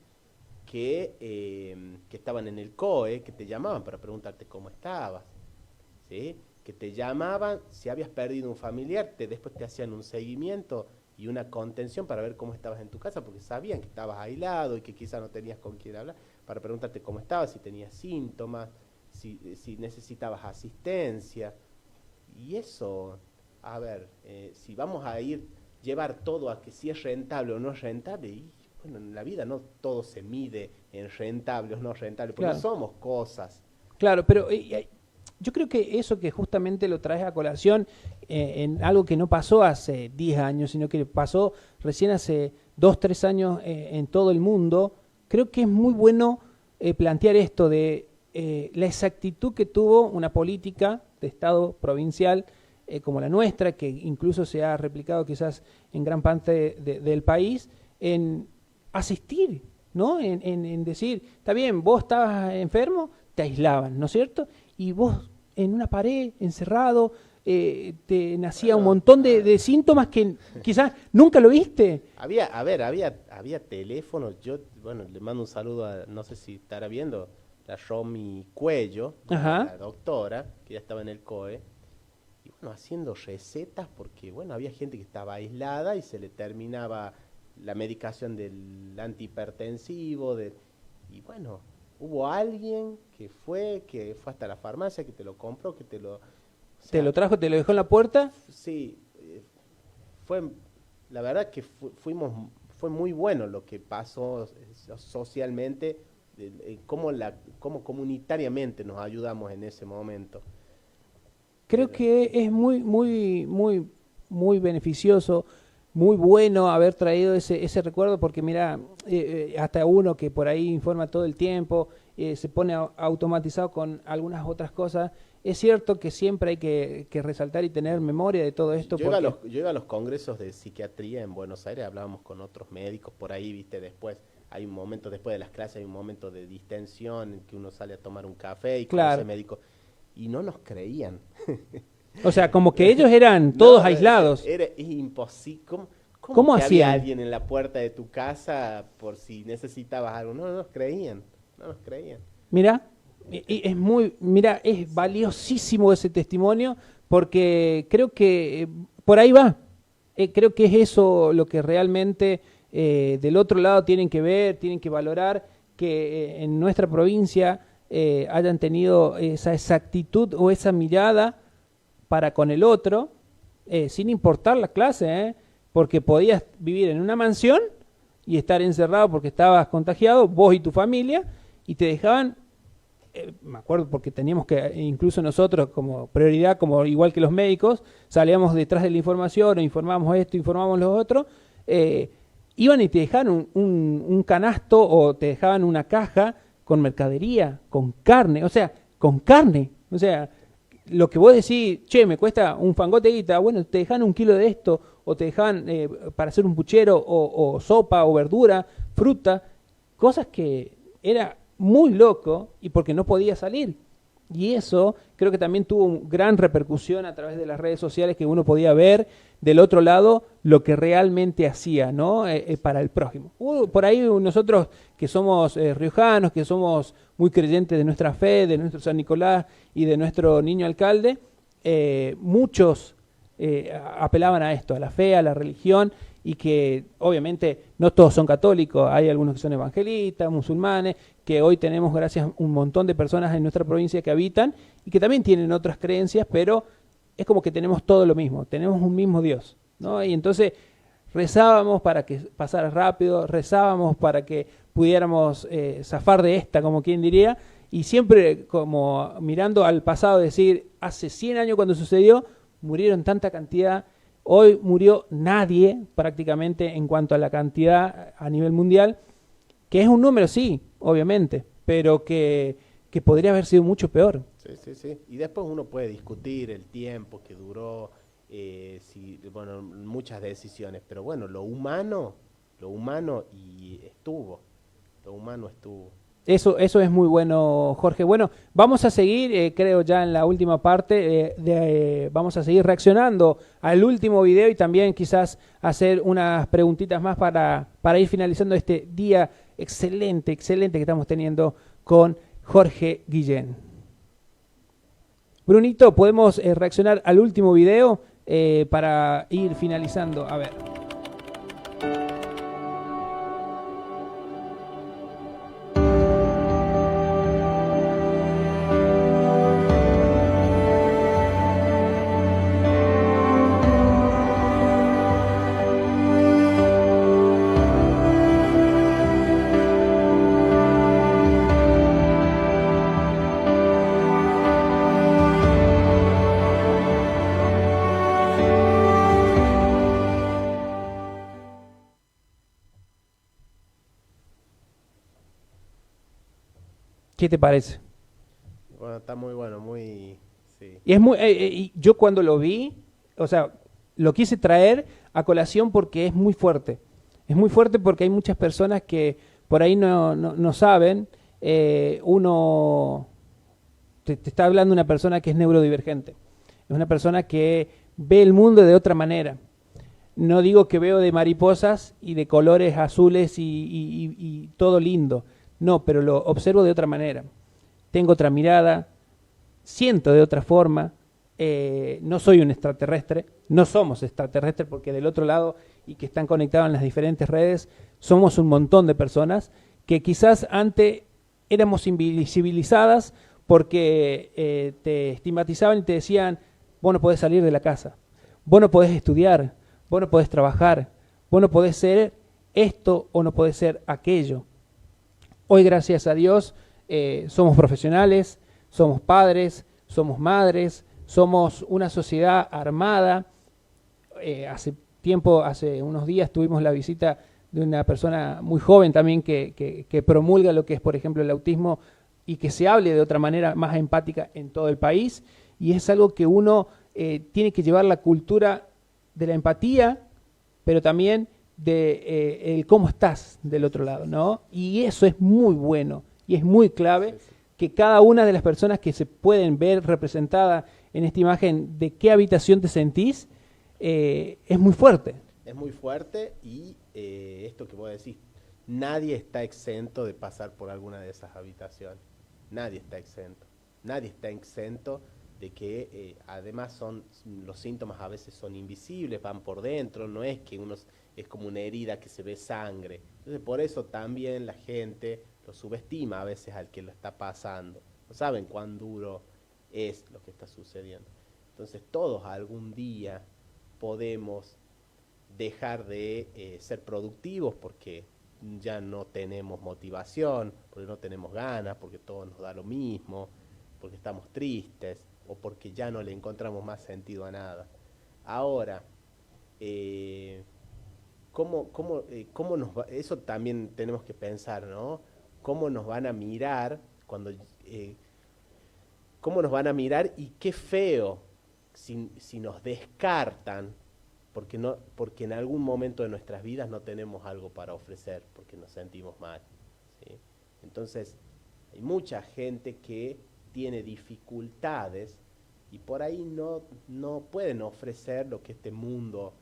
Que estaban en el COE, que te llamaban para preguntarte cómo estabas, ¿sí? Que te llamaban si habías perdido un familiar, después te hacían un seguimiento y una contención para ver cómo estabas en tu casa, porque sabían que estabas aislado y que quizá no tenías con quién hablar, para preguntarte cómo estabas, si tenías síntomas, si necesitabas asistencia. Y eso, a ver, si vamos a llevar todo a que si es rentable o no es rentable, y bueno, en la vida no todo se mide en rentable o no rentable, porque somos cosas. Claro, pero yo creo que eso que justamente lo traes a colación en algo que no pasó hace 10 años, sino que pasó recién hace 2, 3 años en todo el mundo, creo que es muy bueno plantear esto de la exactitud que tuvo una política de Estado provincial como la nuestra, que incluso se ha replicado quizás en gran parte del país, en asistir, ¿no? En decir, está bien, vos estabas enfermo, te aislaban, ¿no es cierto? Y vos en una pared, encerrado, te nacía un montón de síntomas que quizás nunca lo viste. Había teléfonos, yo, bueno, le mando un saludo no sé si estará viendo, la Romy Cuello, la doctora, que ya estaba en el COE, y bueno, haciendo recetas porque, bueno, había gente que estaba aislada y se le terminaba la medicación del antihipertensivo, y bueno, hubo alguien que fue hasta la farmacia, que te lo compró, que te lo trajo, te lo dejó en la puerta. Sí, la verdad que fue muy bueno lo que pasó socialmente, cómo comunitariamente nos ayudamos en ese momento. Creo que es muy beneficioso, muy bueno haber traído ese recuerdo, porque mira, hasta uno que por ahí informa todo el tiempo, se pone automatizado con algunas otras cosas. Es cierto que siempre hay que resaltar y tener memoria de todo esto. Yo iba a los congresos de psiquiatría en Buenos Aires, hablábamos con otros médicos por ahí, viste, después hay un momento, después de las clases hay un momento de distensión en que uno sale a tomar un café y conoce médicos, y no nos creían. O sea, como que ellos eran todos aislados. Es imposible. ¿Cómo que hacían? había alguien en la puerta de tu casa por si necesitabas algo? No nos creían. Mira, es valiosísimo ese testimonio, porque creo que por ahí va. Creo que es eso lo que realmente del otro lado tienen que ver, tienen que valorar, que en nuestra provincia hayan tenido esa exactitud o esa mirada para con el otro, sin importar la clase, porque podías vivir en una mansión y estar encerrado porque estabas contagiado, vos y tu familia, y te dejaban, me acuerdo porque teníamos que, incluso nosotros como prioridad, como igual que los médicos, salíamos detrás de la información, o informábamos esto, informábamos lo otro, iban y te dejaban un canasto o te dejaban una caja con mercadería, con carne, lo que vos decís, che, me cuesta un fangote de guita, bueno, te dejan 1 kilo de esto, o te dejan para hacer un puchero, o sopa, o verdura, fruta, cosas que era muy loco, y porque no podía salir. Y eso creo que también tuvo gran repercusión a través de las redes sociales, que uno podía ver del otro lado lo que realmente hacía, ¿no? Para el prójimo. Por ahí nosotros que somos riojanos, que somos muy creyentes de nuestra fe, de nuestro San Nicolás y de nuestro niño alcalde, muchos apelaban a esto, a la fe, a la religión, y que obviamente no todos son católicos, hay algunos que son evangelistas, musulmanes, que hoy tenemos gracias a un montón de personas en nuestra provincia que habitan y que también tienen otras creencias, pero es como que tenemos todo lo mismo, tenemos un mismo Dios, ¿no? Y entonces rezábamos para que pasara rápido, rezábamos para que pudiéramos zafar de esta, como quien diría, y siempre como mirando al pasado, decir, hace 100 años cuando sucedió, murieron tanta cantidad. Hoy murió nadie prácticamente en cuanto a la cantidad a nivel mundial, que es un número, sí, obviamente, pero que podría haber sido mucho peor. Sí. Y después uno puede discutir el tiempo que duró, muchas decisiones, pero bueno, lo humano estuvo. Eso es muy bueno, Jorge. Bueno, vamos a seguir, creo ya en la última parte, vamos a seguir reaccionando al último video y también quizás hacer unas preguntitas más para ir finalizando este día excelente que estamos teniendo con Jorge Guillén. Brunito, ¿podemos reaccionar al último video para ir finalizando? A ver. ¿Qué te parece? Bueno, está muy bueno, muy... Sí. Y es muy, yo cuando lo vi, o sea, lo quise traer a colación porque es muy fuerte. Es muy fuerte porque hay muchas personas que por ahí no saben. Uno te está hablando una persona que es neurodivergente. Es una persona que ve el mundo de otra manera. No digo que veo de mariposas y de colores azules y todo lindo. No, pero lo observo de otra manera. Tengo otra mirada, siento de otra forma. No soy un extraterrestre, no somos extraterrestres porque del otro lado y que están conectados en las diferentes redes, somos un montón de personas que quizás antes éramos invisibilizadas porque te estigmatizaban y te decían, vos no podés salir de la casa, vos no podés estudiar, vos no podés trabajar, vos no podés ser esto o no podés ser aquello. Hoy, gracias a Dios, somos profesionales, somos padres, somos madres, somos una sociedad armada. Hace unos días tuvimos la visita de una persona muy joven también que promulga lo que es, por ejemplo, el autismo y que se hable de otra manera más empática en todo el país, y es algo que uno tiene que llevar la cultura de la empatía, pero también de el cómo estás del otro lado, ¿no? Y eso es muy bueno y es muy clave, que cada una de las personas que se pueden ver representada en esta imagen de qué habitación te sentís, es muy fuerte. Es muy fuerte y esto que vos decís, nadie está exento de pasar por alguna de esas habitaciones. Nadie está exento. Nadie está exento de que además los síntomas a veces son invisibles, van por dentro, no es que es como una herida que se ve sangre. Entonces por eso también la gente lo subestima a veces al que lo está pasando. No saben cuán duro es lo que está sucediendo. Entonces todos algún día podemos dejar de ser productivos porque ya no tenemos motivación, porque no tenemos ganas, porque todo nos da lo mismo, porque estamos tristes o porque ya no le encontramos más sentido a nada. Ahora, ¿cómo nos va? Eso también tenemos que pensar, ¿no? ¿Cómo nos van a mirar cómo nos van a mirar y qué feo si nos descartan porque en algún momento de nuestras vidas no tenemos algo para ofrecer, porque nos sentimos mal, ¿sí? Entonces, hay mucha gente que tiene dificultades y por ahí no pueden ofrecer lo que este mundo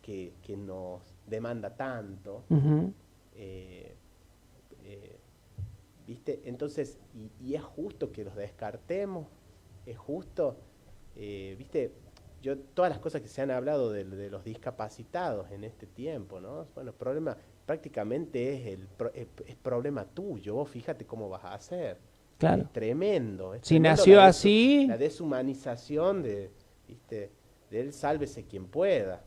que nos demanda tanto, ¿viste? Entonces, y es justo que los descartemos, es justo, ¿viste? Todas las cosas que se han hablado de los discapacitados en este tiempo, ¿no? Bueno, el problema prácticamente es problema tuyo. Vos fíjate cómo vas a hacer. Claro. Es tremendo. Si nació así... La deshumanización ¿viste? De él, sálvese quien pueda.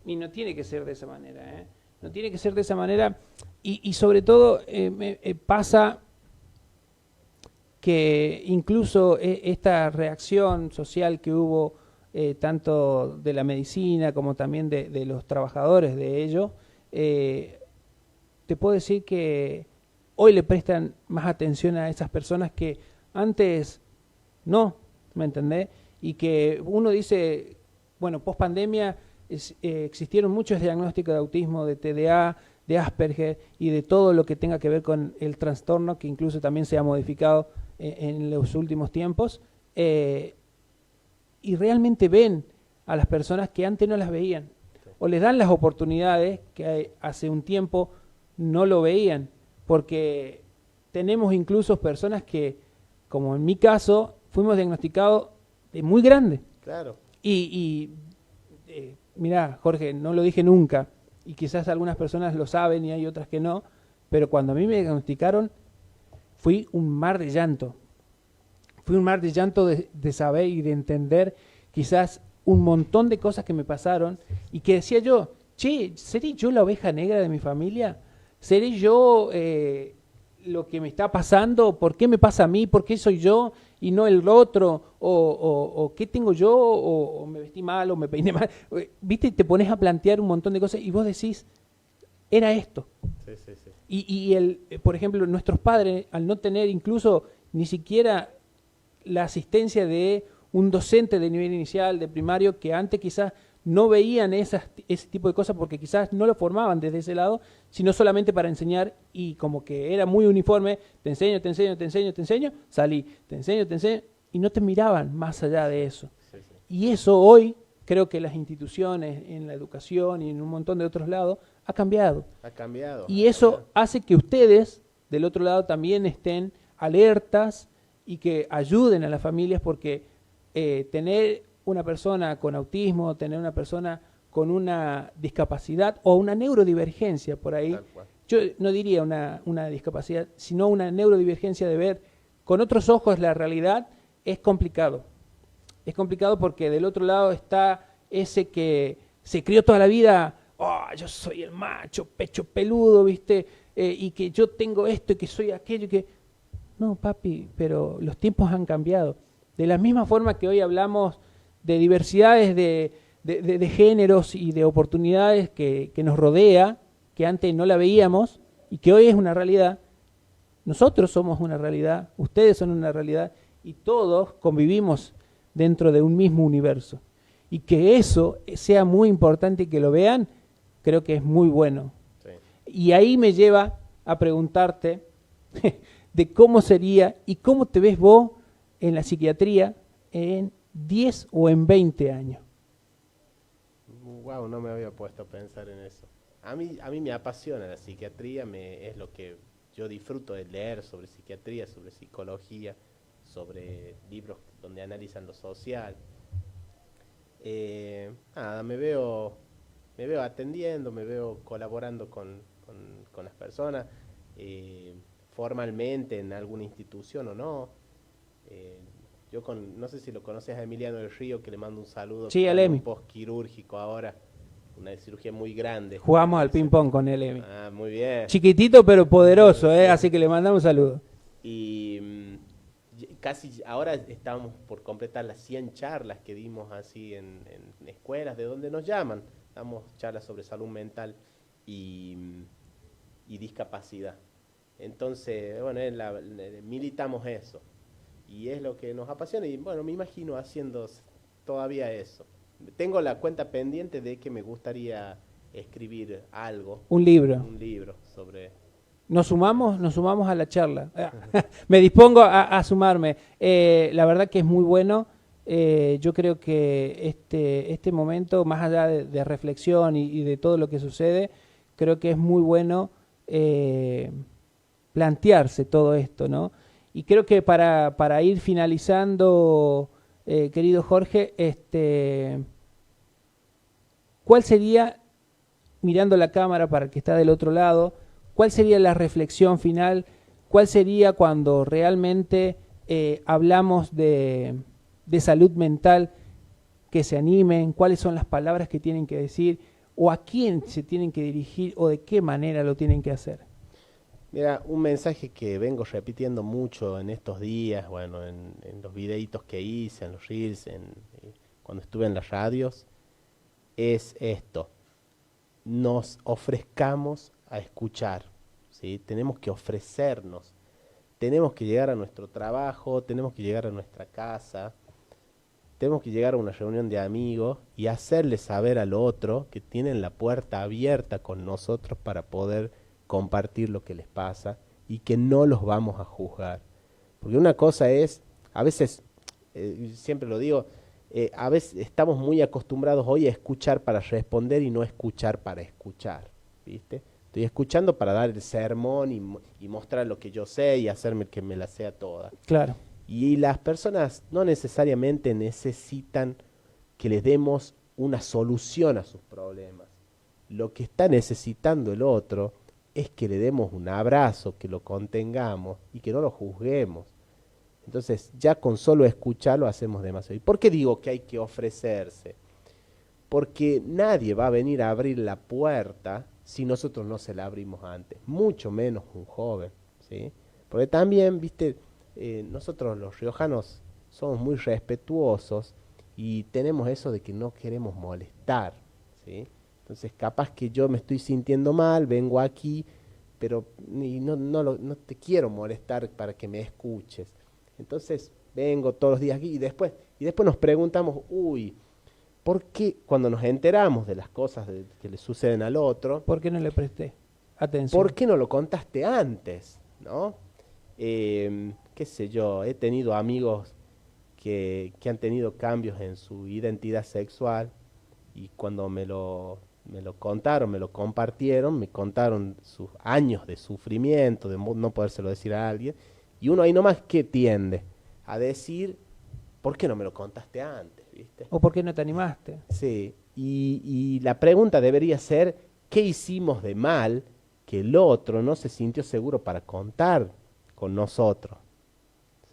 Y no tiene que ser de esa manera, ¿eh? No tiene que ser de esa manera. Y sobre todo pasa que incluso esta reacción social que hubo, tanto de la medicina como también de los trabajadores de ello, te puedo decir que hoy le prestan más atención a esas personas que antes no, ¿me entendés? Y que uno dice, bueno, post pandemia existieron muchos diagnósticos de autismo, de TDA, de Asperger y de todo lo que tenga que ver con el trastorno, que incluso también se ha modificado en los últimos tiempos, y realmente ven a las personas que antes no las veían, o les dan las oportunidades que hace un tiempo no lo veían, porque tenemos incluso personas que, como en mi caso, fuimos diagnosticados de muy grande. Claro. Mirá, Jorge, no lo dije nunca, y quizás algunas personas lo saben y hay otras que no, pero cuando a mí me diagnosticaron, fui un mar de llanto. Fui un mar de llanto de saber y de entender quizás un montón de cosas que me pasaron y que decía yo, che, ¿seré yo la oveja negra de mi familia? ¿Seré yo lo que me está pasando? ¿Por qué me pasa a mí? ¿Por qué soy yo y no el otro? ¿O qué tengo yo? ¿O me vestí mal? ¿O me peiné mal? ¿Viste? Te pones a plantear un montón de cosas y vos decís, era esto. Sí, sí, sí. Y por ejemplo, nuestros padres, al no tener incluso ni siquiera la asistencia de un docente de nivel inicial, de primario, que antes quizás no veían ese tipo de cosas porque quizás no lo formaban desde ese lado, sino solamente para enseñar, y como que era muy uniforme, te enseño, salí, te enseño, y no te miraban más allá de eso. Sí, sí. Y eso hoy, creo que las instituciones, en la educación y en un montón de otros lados, ha cambiado. Ha cambiado. Y eso hace que ustedes, del otro lado, también estén alertas y que ayuden a las familias, porque tener una persona con autismo, tener una persona con una discapacidad o una neurodivergencia por ahí, yo no diría una discapacidad, sino una neurodivergencia de ver con otros ojos la realidad, es complicado. Es complicado porque del otro lado está ese que se crió toda la vida, yo soy el macho, pecho peludo, ¿viste? Y que yo tengo esto y que soy aquello, que... No, papi, pero los tiempos han cambiado. De la misma forma que hoy hablamos de diversidades de géneros y de oportunidades que nos rodea, que antes no la veíamos y que hoy es una realidad, nosotros somos una realidad, ustedes son una realidad y todos convivimos dentro de un mismo universo. Y que eso sea muy importante y que lo vean, creo que es muy bueno. Sí. Y ahí me lleva a preguntarte de cómo sería y cómo te ves vos en la psiquiatría en 10 o en 20 años. Wow, no me había puesto a pensar en eso. A mí me apasiona la psiquiatría, es lo que yo disfruto de leer sobre psiquiatría, sobre psicología, sobre libros donde analizan lo social. Nada, me veo atendiendo, me veo colaborando con las personas, formalmente en alguna institución o no. No sé si lo conoces a Emiliano del Río, que le mando un saludo. Sí, al Emi. Un postquirúrgico ahora, una cirugía muy grande. Jugamos al ping-pong con el Emi. Ah, muy bien. Chiquitito pero poderoso, así que le mandamos un saludo. Y casi ahora estamos por completar las 100 charlas que dimos así en escuelas de donde nos llaman. Damos charlas sobre salud mental y discapacidad. Entonces, bueno, militamos eso. Y es lo que nos apasiona y bueno, me imagino haciendo todavía eso. Tengo la cuenta pendiente de que me gustaría escribir algo. Un libro sobre... ¿Nos sumamos a la charla? Me dispongo a sumarme. La verdad que es muy bueno. Yo creo que este momento, más allá de reflexión y de todo lo que sucede, creo que es muy bueno plantearse todo esto, ¿no? Y creo que para ir finalizando, querido Jorge, ¿cuál sería, mirando la cámara para el que está del otro lado, cuál sería la reflexión final? ¿Cuál sería cuando realmente hablamos de salud mental, que se animen? ¿Cuáles son las palabras que tienen que decir? ¿O a quién se tienen que dirigir? ¿O de qué manera lo tienen que hacer? Mira, un mensaje que vengo repitiendo mucho en estos días, bueno, en los videitos que hice, en los reels, cuando estuve en las radios, es esto: nos ofrezcamos a escuchar, ¿sí? Tenemos que ofrecernos, tenemos que llegar a nuestro trabajo, tenemos que llegar a nuestra casa, tenemos que llegar a una reunión de amigos y hacerle saber al otro que tienen la puerta abierta con nosotros para poder compartir lo que les pasa y que no los vamos a juzgar. Porque una cosa es, a veces, siempre lo digo, a veces estamos muy acostumbrados hoy a escuchar para responder y no escuchar para escuchar, ¿viste? Estoy escuchando para dar el sermón y mostrar lo que yo sé y hacerme que me la sea toda. Claro. Y las personas no necesariamente necesitan que les demos una solución a sus problemas. Lo que está necesitando el otro es que le demos un abrazo, que lo contengamos y que no lo juzguemos. Entonces, ya con solo escucharlo hacemos demasiado. ¿Y por qué digo que hay que ofrecerse? Porque nadie va a venir a abrir la puerta si nosotros no se la abrimos antes, mucho menos un joven, ¿sí? Porque también, viste, nosotros los riojanos somos muy respetuosos y tenemos eso de que no queremos molestar, ¿sí? Entonces, capaz que yo me estoy sintiendo mal, vengo aquí, pero no te quiero molestar para que me escuches. Entonces, vengo todos los días aquí y después nos preguntamos, ¿por qué cuando nos enteramos de las cosas que le suceden al otro? ¿Por qué no le presté atención? ¿Por qué no lo contaste antes? ¿No? Qué sé yo, he tenido amigos que han tenido cambios en su identidad sexual y cuando me lo contaron, me lo compartieron, me contaron sus años de sufrimiento, de no podérselo decir a alguien, y uno ahí nomás que tiende a decir, ¿por qué no me lo contaste antes? ¿Viste? ¿O por qué no te animaste? Sí, y la pregunta debería ser, ¿qué hicimos de mal que el otro no se sintió seguro para contar con nosotros?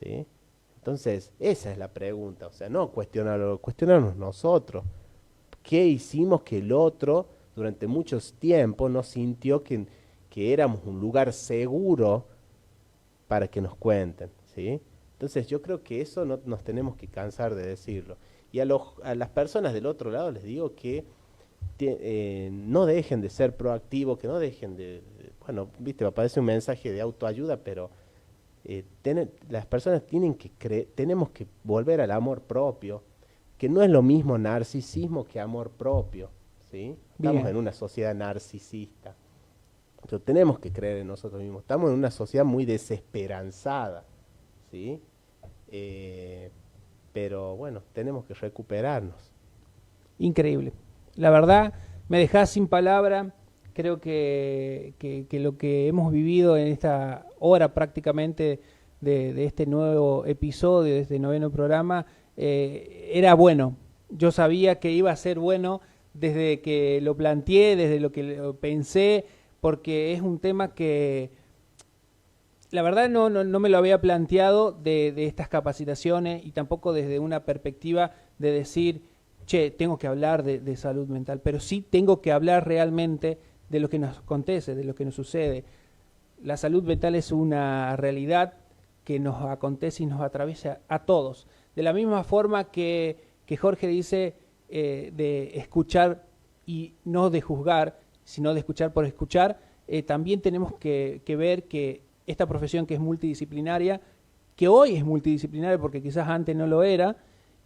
¿Sí? Entonces, esa es la pregunta, o sea, no cuestionarnos nosotros. ¿Qué hicimos que el otro durante muchos tiempos no sintió que éramos un lugar seguro para que nos cuenten? ¿Sí? Entonces yo creo que eso no nos tenemos que cansar de decirlo. Y a las personas del otro lado les digo que no dejen de ser proactivos, que no dejen bueno, viste, parece un mensaje de autoayuda, pero las personas tenemos que volver al amor propio, que no es lo mismo narcisismo que amor propio, ¿sí? Estamos Bien. en una sociedad narcisista. Pero tenemos que creer en nosotros mismos. Estamos en una sociedad muy desesperanzada, ¿sí? Pero bueno, tenemos que recuperarnos. Increíble. La verdad, me dejás sin palabra. Creo que lo que hemos vivido en esta hora prácticamente de este nuevo episodio, de este noveno programa, era bueno. Yo sabía que iba a ser bueno desde que lo planteé, desde lo que lo pensé, porque es un tema que la verdad no me lo había planteado de estas capacitaciones y tampoco desde una perspectiva de decir, che, tengo que hablar de salud mental, pero sí tengo que hablar realmente de lo que nos acontece, de lo que nos sucede. La salud mental es una realidad que nos acontece y nos atraviesa a todos. De la misma forma que Jorge dice de escuchar y no de juzgar, sino de escuchar por escuchar, también tenemos que ver que esta profesión que es multidisciplinaria, que hoy es multidisciplinaria porque quizás antes no lo era,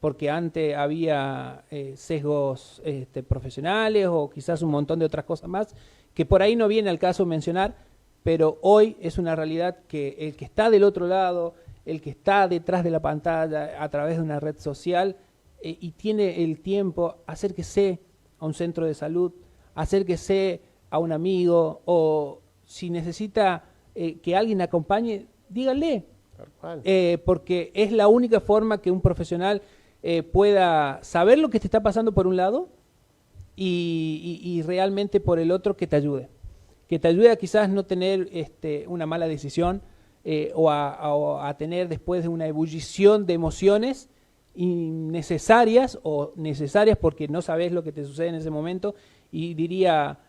porque antes había sesgos profesionales o quizás un montón de otras cosas más, que por ahí no viene al caso mencionar, pero hoy es una realidad que el que está del otro lado, el que está detrás de la pantalla a través de una red social y tiene el tiempo, acérquese a un centro de salud, acérquese a un amigo o si necesita que alguien acompañe, dígale, porque es la única forma que un profesional pueda saber lo que te está pasando por un lado y realmente por el otro que te ayude a quizás no tener una mala decisión o a tener después de una ebullición de emociones innecesarias o necesarias porque no sabes lo que te sucede en ese momento y diría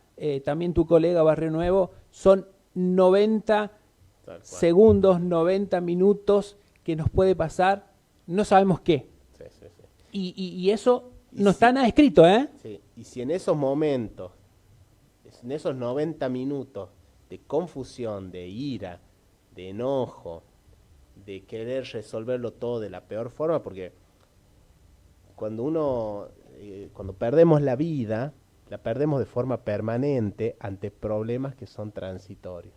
también tu colega Barrio Nuevo, son 90 segundos, 90 minutos que nos puede pasar, no sabemos qué. Sí, sí, sí. Y eso no está nada escrito, ¿eh? Sí. Y si en esos momentos, en esos 90 minutos de confusión, de ira, de enojo, de querer resolverlo todo de la peor forma, porque cuando perdemos la vida, la perdemos de forma permanente ante problemas que son transitorios.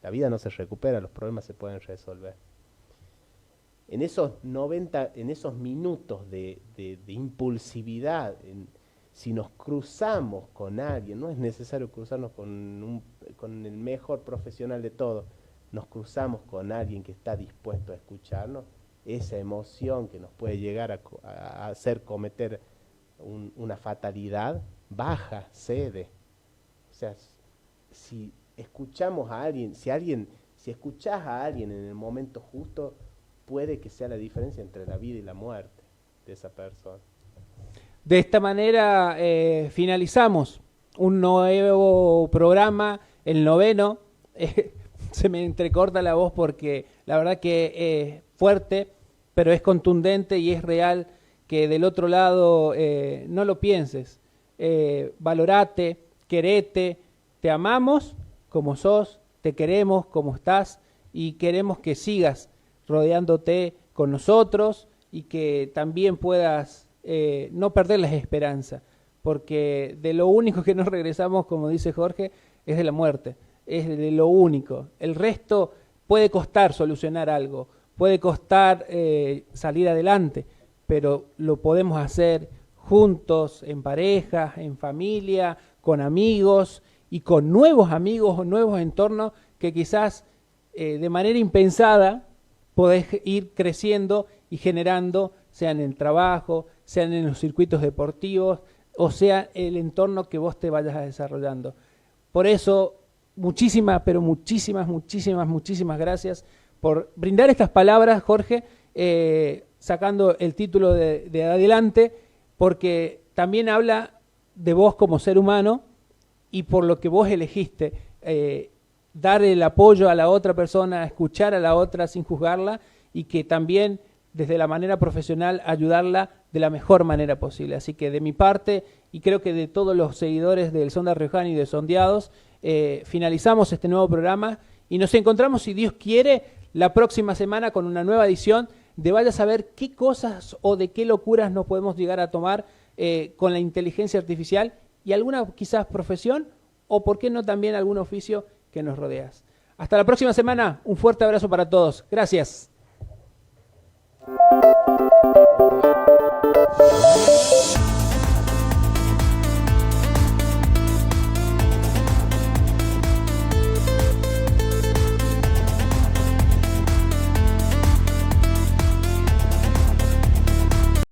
La vida no se recupera, los problemas se pueden resolver. En esos minutos de impulsividad, si nos cruzamos con alguien, no es necesario cruzarnos con el mejor profesional de todos, nos cruzamos con alguien que está dispuesto a escucharnos, esa emoción que nos puede llegar a hacer cometer una fatalidad, baja, cede. O sea, si escuchamos a alguien, si escuchás a alguien en el momento justo, puede que sea la diferencia entre la vida y la muerte de esa persona. De esta manera finalizamos un nuevo programa, el noveno. Se me entrecorta la voz porque la verdad que es fuerte, pero es contundente y es real que del otro lado no lo pienses. Valorate, querete, te amamos como sos, te queremos como estás y queremos que sigas rodeándote con nosotros y que también puedas no perder la esperanza, porque de lo único que nos regresamos, como dice Jorge, es de la muerte, es de lo único. El resto puede costar solucionar algo, puede costar salir adelante, pero lo podemos hacer juntos, en pareja, en familia, con amigos y con nuevos amigos o nuevos entornos que quizás de manera impensada podés ir creciendo y generando, sea en el trabajo, sean en los circuitos deportivos, o sea el entorno que vos te vayas desarrollando. Por eso, muchísimas gracias por brindar estas palabras, Jorge, sacando el título de adelante, porque también habla de vos como ser humano y por lo que vos elegiste, dar el apoyo a la otra persona, escuchar a la otra sin juzgarla y que también desde la manera profesional ayudarla de la mejor manera posible. Así que de mi parte y creo que de todos los seguidores del Sonda Riojano y de Sondeados, finalizamos este nuevo programa y nos encontramos, si Dios quiere, la próxima semana con una nueva edición de vaya a saber qué cosas o de qué locuras nos podemos llegar a tomar con la inteligencia artificial y alguna quizás profesión o por qué no también algún oficio que nos rodeas. Hasta la próxima semana, un fuerte abrazo para todos. Gracias.